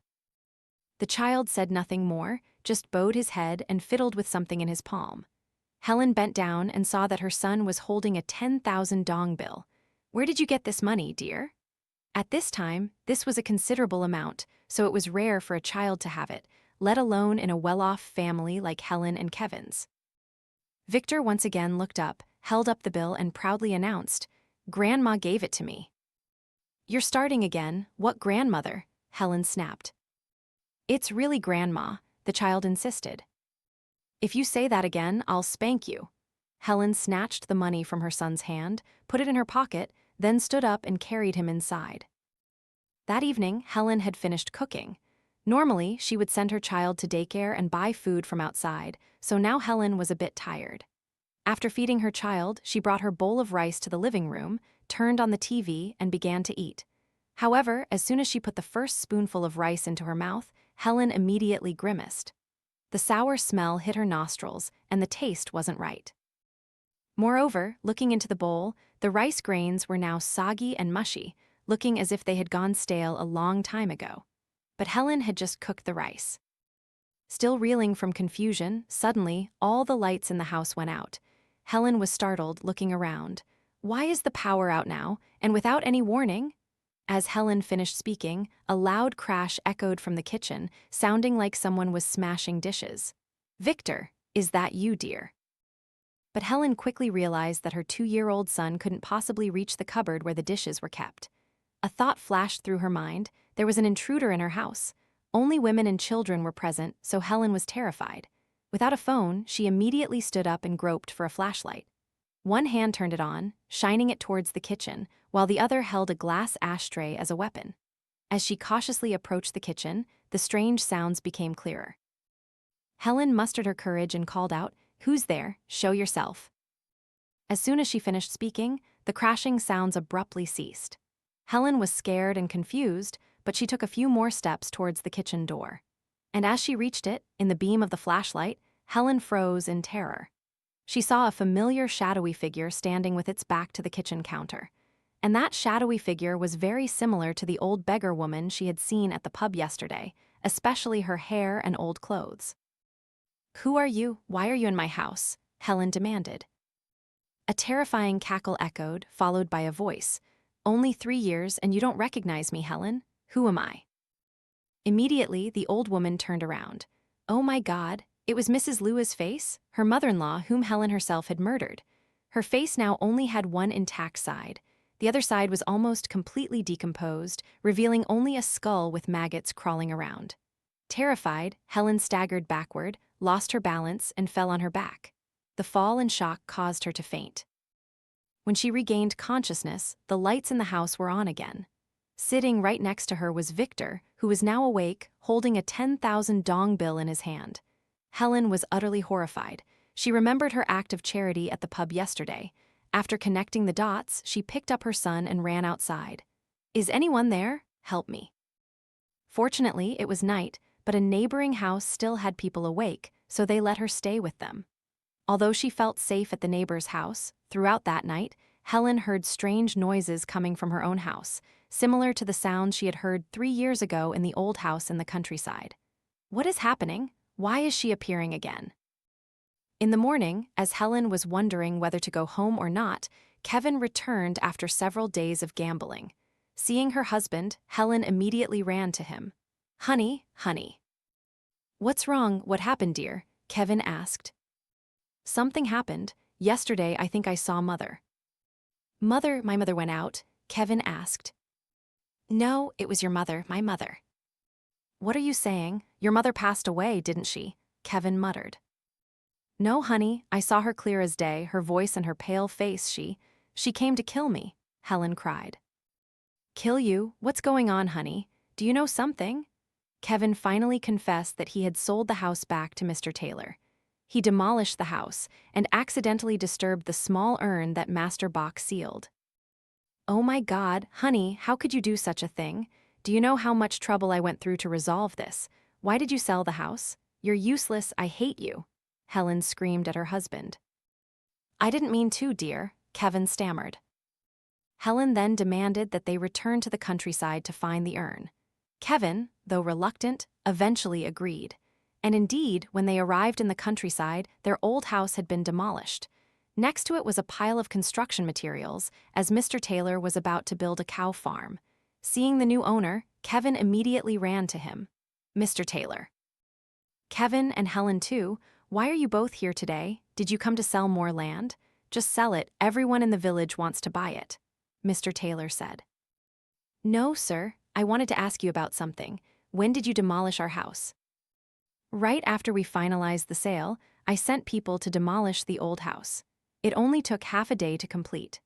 The child said nothing more, just bowed his head and fiddled with something in his palm. Helen bent down and saw that her son was holding a 10,000 dong bill. Where did you get this money, dear? At this time, this was a considerable amount, so it was rare for a child to have it, let alone in a well-off family like Helen and Kevin's. Victor once again looked up, held up the bill, and proudly announced, Grandma gave it to me. You're starting again. What grandmother? Helen snapped. It's really Grandma, the child insisted. If you say that again, I'll spank you. Helen snatched the money from her son's hand, put it in her pocket, then stood up and carried him inside. That evening, Helen had finished cooking. Normally, she would send her child to daycare and buy food from outside, so now Helen was a bit tired. After feeding her child, she brought her bowl of rice to the living room, turned on the TV, and began to eat. However, as soon as she put the first spoonful of rice into her mouth, Helen immediately grimaced. The sour smell hit her nostrils, and the taste wasn't right. Moreover, looking into the bowl, the rice grains were now soggy and mushy, looking as if they had gone stale a long time ago. But Helen had just cooked the rice. Still reeling from confusion, suddenly, all the lights in the house went out. Helen was startled, looking around. Why is the power out now, and without any warning? As Helen finished speaking, a loud crash echoed from the kitchen, sounding like someone was smashing dishes. Victor, is that you, dear? But Helen quickly realized that her 2-year-old son couldn't possibly reach the cupboard where the dishes were kept. A thought flashed through her mind. There was an intruder in her house. Only women and children were present, so Helen was terrified. Without a phone, she immediately stood up and groped for a flashlight. One hand turned it on, shining it towards the kitchen, while the other held a glass ashtray as a weapon. As she cautiously approached the kitchen, the strange sounds became clearer. Helen mustered her courage and called out, "Who's there? Show yourself." As soon as she finished speaking, the crashing sounds abruptly ceased. Helen was scared and confused, but she took a few more steps towards the kitchen door. And as she reached it, in the beam of the flashlight, Helen froze in terror. She saw a familiar shadowy figure standing with its back to the kitchen counter. And that shadowy figure was very similar to the old beggar woman she had seen at the pub yesterday, especially her hair and old clothes. "Who are you? Why are you in my house?" Helen demanded. A terrifying cackle echoed, followed by a voice. "Only 3 years and you don't recognize me, Helen? Who am I?" Immediately, the old woman turned around. Oh my God, it was Mrs. Lua's face, her mother-in-law whom Helen herself had murdered. Her face now only had one intact side. The other side was almost completely decomposed, revealing only a skull with maggots crawling around. Terrified, Helen staggered backward, lost her balance, and fell on her back. The fall and shock caused her to faint. When she regained consciousness, the lights in the house were on again. Sitting right next to her was Victor, who was now awake, holding a 10,000 dong bill in his hand. Helen was utterly horrified. She remembered her act of charity at the pub yesterday. After connecting the dots, she picked up her son and ran outside. "Is anyone there? Help me." Fortunately, it was night, but a neighboring house still had people awake, so they let her stay with them. Although she felt safe at the neighbor's house, throughout that night, Helen heard strange noises coming from her own house, similar to the sounds she had heard 3 years ago in the old house in the countryside. What is happening? Why is she appearing again? In the morning, as Helen was wondering whether to go home or not, Kevin returned after several days of gambling. Seeing her husband, Helen immediately ran to him. Honey. What's wrong? What happened, dear?" Kevin asked. "Something happened. Yesterday, I think I saw Mother." "Mother? My mother went out?" Kevin asked. "No, it was your mother, my mother." "What are you saying? Your mother passed away, didn't she?" Kevin muttered. "No, honey, I saw her clear as day, her voice and her pale face. She came to kill me," Helen cried. "Kill you? What's going on, honey? Do you know something?" Kevin finally confessed that he had sold the house back to Mr. Taylor. He demolished the house and accidentally disturbed the small urn that Master Bach sealed. "Oh my God, honey, how could you do such a thing? Do you know how much trouble I went through to resolve this? Why did you sell the house? You're useless, I hate you," Helen screamed at her husband. "I didn't mean to, dear," Kevin stammered. Helen then demanded that they return to the countryside to find the urn. Kevin, though reluctant, eventually agreed. And indeed, when they arrived in the countryside, their old house had been demolished. Next to it was a pile of construction materials, as Mr. Taylor was about to build a cow farm. Seeing the new owner, Kevin immediately ran to him. "Mr. Taylor." "Kevin and Helen too, why are you both here today? Did you come to sell more land? Just sell it, everyone in the village wants to buy it," Mr. Taylor said. "No, sir, I wanted to ask you about something. When did you demolish our house?" "Right after we finalized the sale, I sent people to demolish the old house. It only took half a day to complete."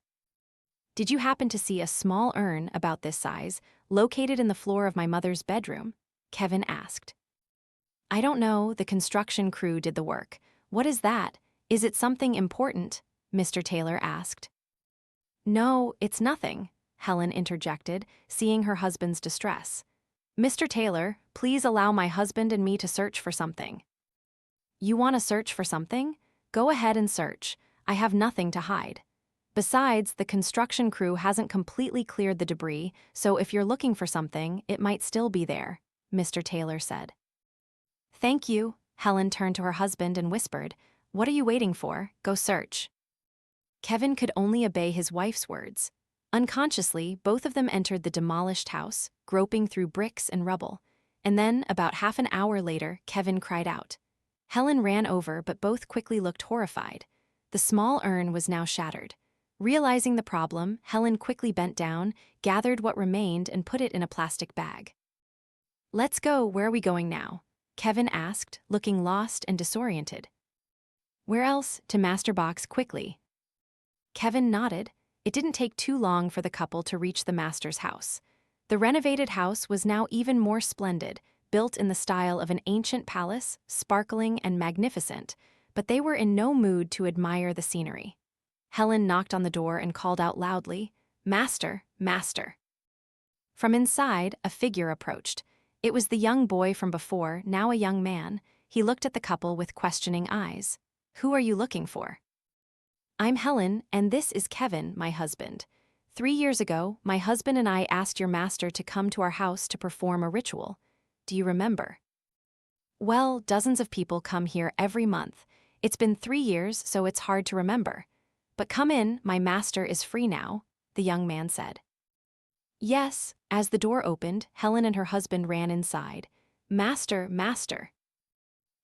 "Did you happen to see a small urn about this size, located in the floor of my mother's bedroom?" Kevin asked. "I don't know, the construction crew did the work. What is that? Is it something important?" Mr. Taylor asked. "No, it's nothing," Helen interjected, seeing her husband's distress. "Mr. Taylor, please allow my husband and me to search for something." "You want to search for something? Go ahead and search. I have nothing to hide. Besides, the construction crew hasn't completely cleared the debris, so if you're looking for something, it might still be there," Mr. Taylor said. "Thank you," Helen turned to her husband and whispered, "What are you waiting for? Go search." Kevin could only obey his wife's words. Unconsciously, both of them entered the demolished house, groping through bricks and rubble. And then, about half an hour later, Kevin cried out. Helen ran over, but both quickly looked horrified. The small urn was now shattered. Realizing the problem, Helen quickly bent down, gathered what remained, and put it in a plastic bag. "Let's go, where are we going now?" Kevin asked, looking lost and disoriented. "Where else? To Master Box quickly." Kevin nodded. It didn't take too long for the couple to reach the master's house. The renovated house was now even more splendid, built in the style of an ancient palace, sparkling and magnificent, but they were in no mood to admire the scenery. Helen knocked on the door and called out loudly, "Master, master." From inside, a figure approached. It was the young boy from before, now a young man. He looked at the couple with questioning eyes. "Who are you looking for?" "I'm Helen, and this is Kevin, my husband. 3 years ago, my husband and I asked your master to come to our house to perform a ritual. Do you remember?" "Well, dozens of people come here every month. It's been 3 years, so it's hard to remember. But come in, my master is free now," the young man said. Yes, as the door opened, Helen and her husband ran inside. "Master, master."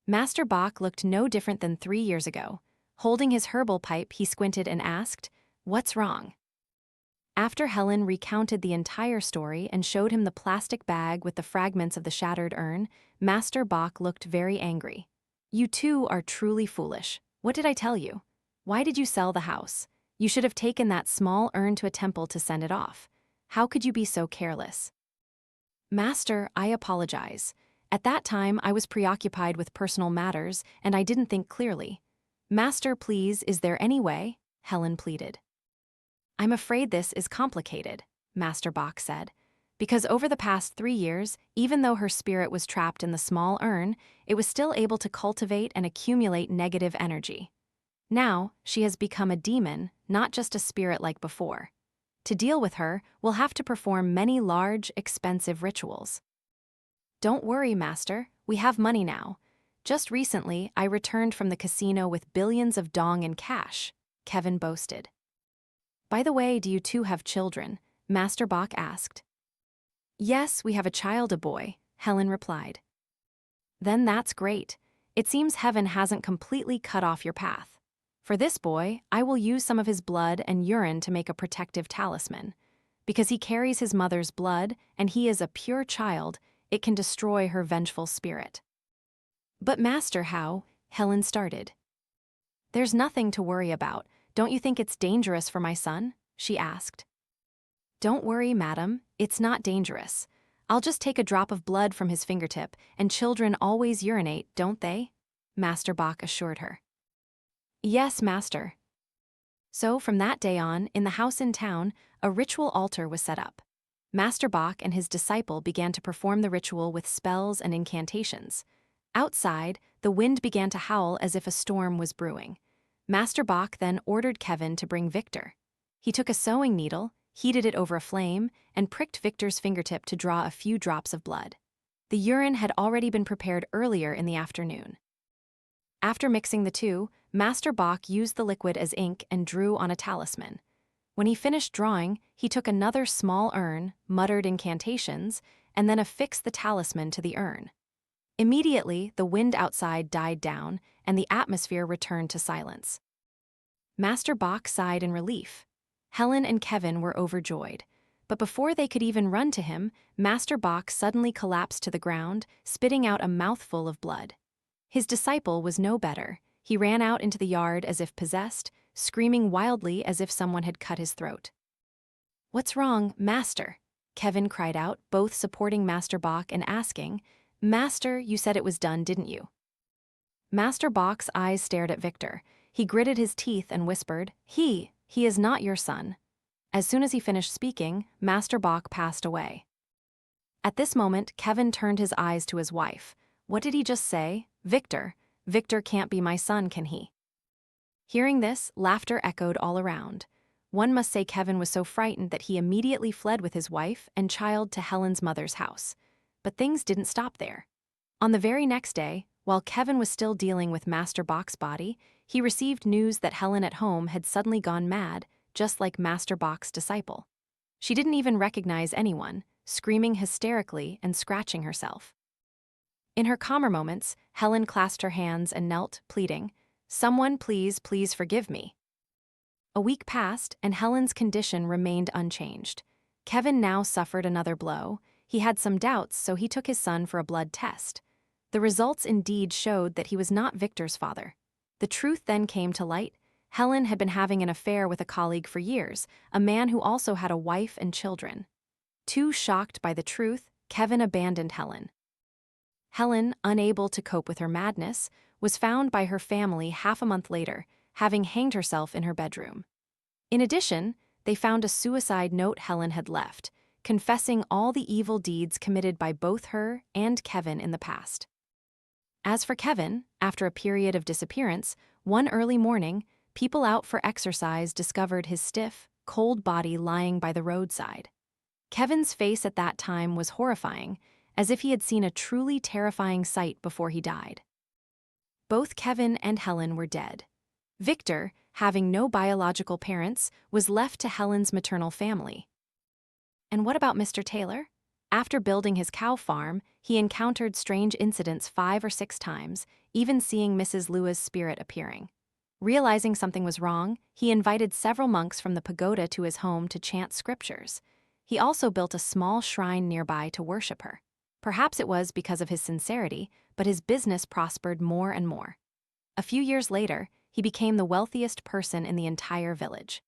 Master Bach looked no different than 3 years ago. Holding his herbal pipe, he squinted and asked, "What's wrong?" After Helen recounted the entire story and showed him the plastic bag with the fragments of the shattered urn, Master Bach looked very angry. "You two are truly foolish. What did I tell you? Why did you sell the house? You should have taken that small urn to a temple to send it off. How could you be so careless?" "Master, I apologize. At that time, I was preoccupied with personal matters, and I didn't think clearly. Master, please, is there any way?" Helen pleaded. "I'm afraid this is complicated," Master Bach said, "because over the past 3 years, even though her spirit was trapped in the small urn, it was still able to cultivate and accumulate negative energy. Now, she has become a demon, not just a spirit like before. To deal with her, we'll have to perform many large, expensive rituals." "Don't worry, Master, we have money now. Just recently, I returned from the casino with billions of dong in cash," Kevin boasted. "By the way, do you two have children?" Master Bach asked. "Yes, we have a child, a boy," Helen replied. "Then that's great. It seems heaven hasn't completely cut off your path. For this boy, I will use some of his blood and urine to make a protective talisman. Because he carries his mother's blood and he is a pure child, it can destroy her vengeful spirit." "But Master, how?" Helen started. "There's nothing to worry about. Don't you think it's dangerous for my son?" she asked. "Don't worry, madam, it's not dangerous. I'll just take a drop of blood from his fingertip, and children always urinate, don't they?" Master Bach assured her. "Yes, Master." So from that day on, in the house in town, a ritual altar was set up. Master Bach and his disciple began to perform the ritual with spells and incantations. Outside, the wind began to howl as if a storm was brewing. Master Bach then ordered Kevin to bring Victor. He took a sewing needle, heated it over a flame, and pricked Victor's fingertip to draw a few drops of blood. The urine had already been prepared earlier in the afternoon. After mixing the two, Master Bach used the liquid as ink and drew on a talisman. When he finished drawing, he took another small urn, muttered incantations, and then affixed the talisman to the urn. Immediately, the wind outside died down, and the atmosphere returned to silence. Master Bach sighed in relief. Helen and Kevin were overjoyed. But before they could even run to him, Master Bach suddenly collapsed to the ground, spitting out a mouthful of blood. His disciple was no better. He ran out into the yard as if possessed, screaming wildly as if someone had cut his throat. "What's wrong, Master?" Kevin cried out, both supporting Master Bach and asking, "Master, you said it was done, didn't you?" Master Bach's eyes stared at Victor. He gritted his teeth and whispered, He is not your son." As soon as he finished speaking, Master Bach passed away. At this moment, Kevin turned his eyes to his wife. "What did he just say? Victor. Victor can't be my son, can he?" Hearing this, laughter echoed all around. One must say Kevin was so frightened that he immediately fled with his wife and child to Helen's mother's house. But things didn't stop there. On the very next day, while Kevin was still dealing with Master Bach's body, he received news that Helen at home had suddenly gone mad, just like Master Bach's disciple. She didn't even recognize anyone, screaming hysterically and scratching herself. In her calmer moments, Helen clasped her hands and knelt, pleading, "Someone please, please forgive me." A week passed, and Helen's condition remained unchanged. Kevin now suffered another blow. He had some doubts, so he took his son for a blood test. The results indeed showed that he was not Victor's father. The truth then came to light. Helen had been having an affair with a colleague for years, a man who also had a wife and children. Too shocked by the truth, Kevin abandoned Helen. Helen, unable to cope with her madness, was found by her family half a month later, having hanged herself in her bedroom. In addition, they found a suicide note Helen had left, confessing all the evil deeds committed by both her and Kevin in the past. As for Kevin, after a period of disappearance, one early morning, people out for exercise discovered his stiff, cold body lying by the roadside. Kevin's face at that time was horrifying, as if he had seen a truly terrifying sight before he died. Both Kevin and Helen were dead. Victor, having no biological parents, was left to Helen's maternal family. And what about Mr. Taylor? After building his cow farm, he encountered strange incidents 5 or 6 times, even seeing Mrs. Lua's spirit appearing. Realizing something was wrong, he invited several monks from the pagoda to his home to chant scriptures. He also built a small shrine nearby to worship her. Perhaps it was because of his sincerity, but his business prospered more and more. A few years later, he became the wealthiest person in the entire village.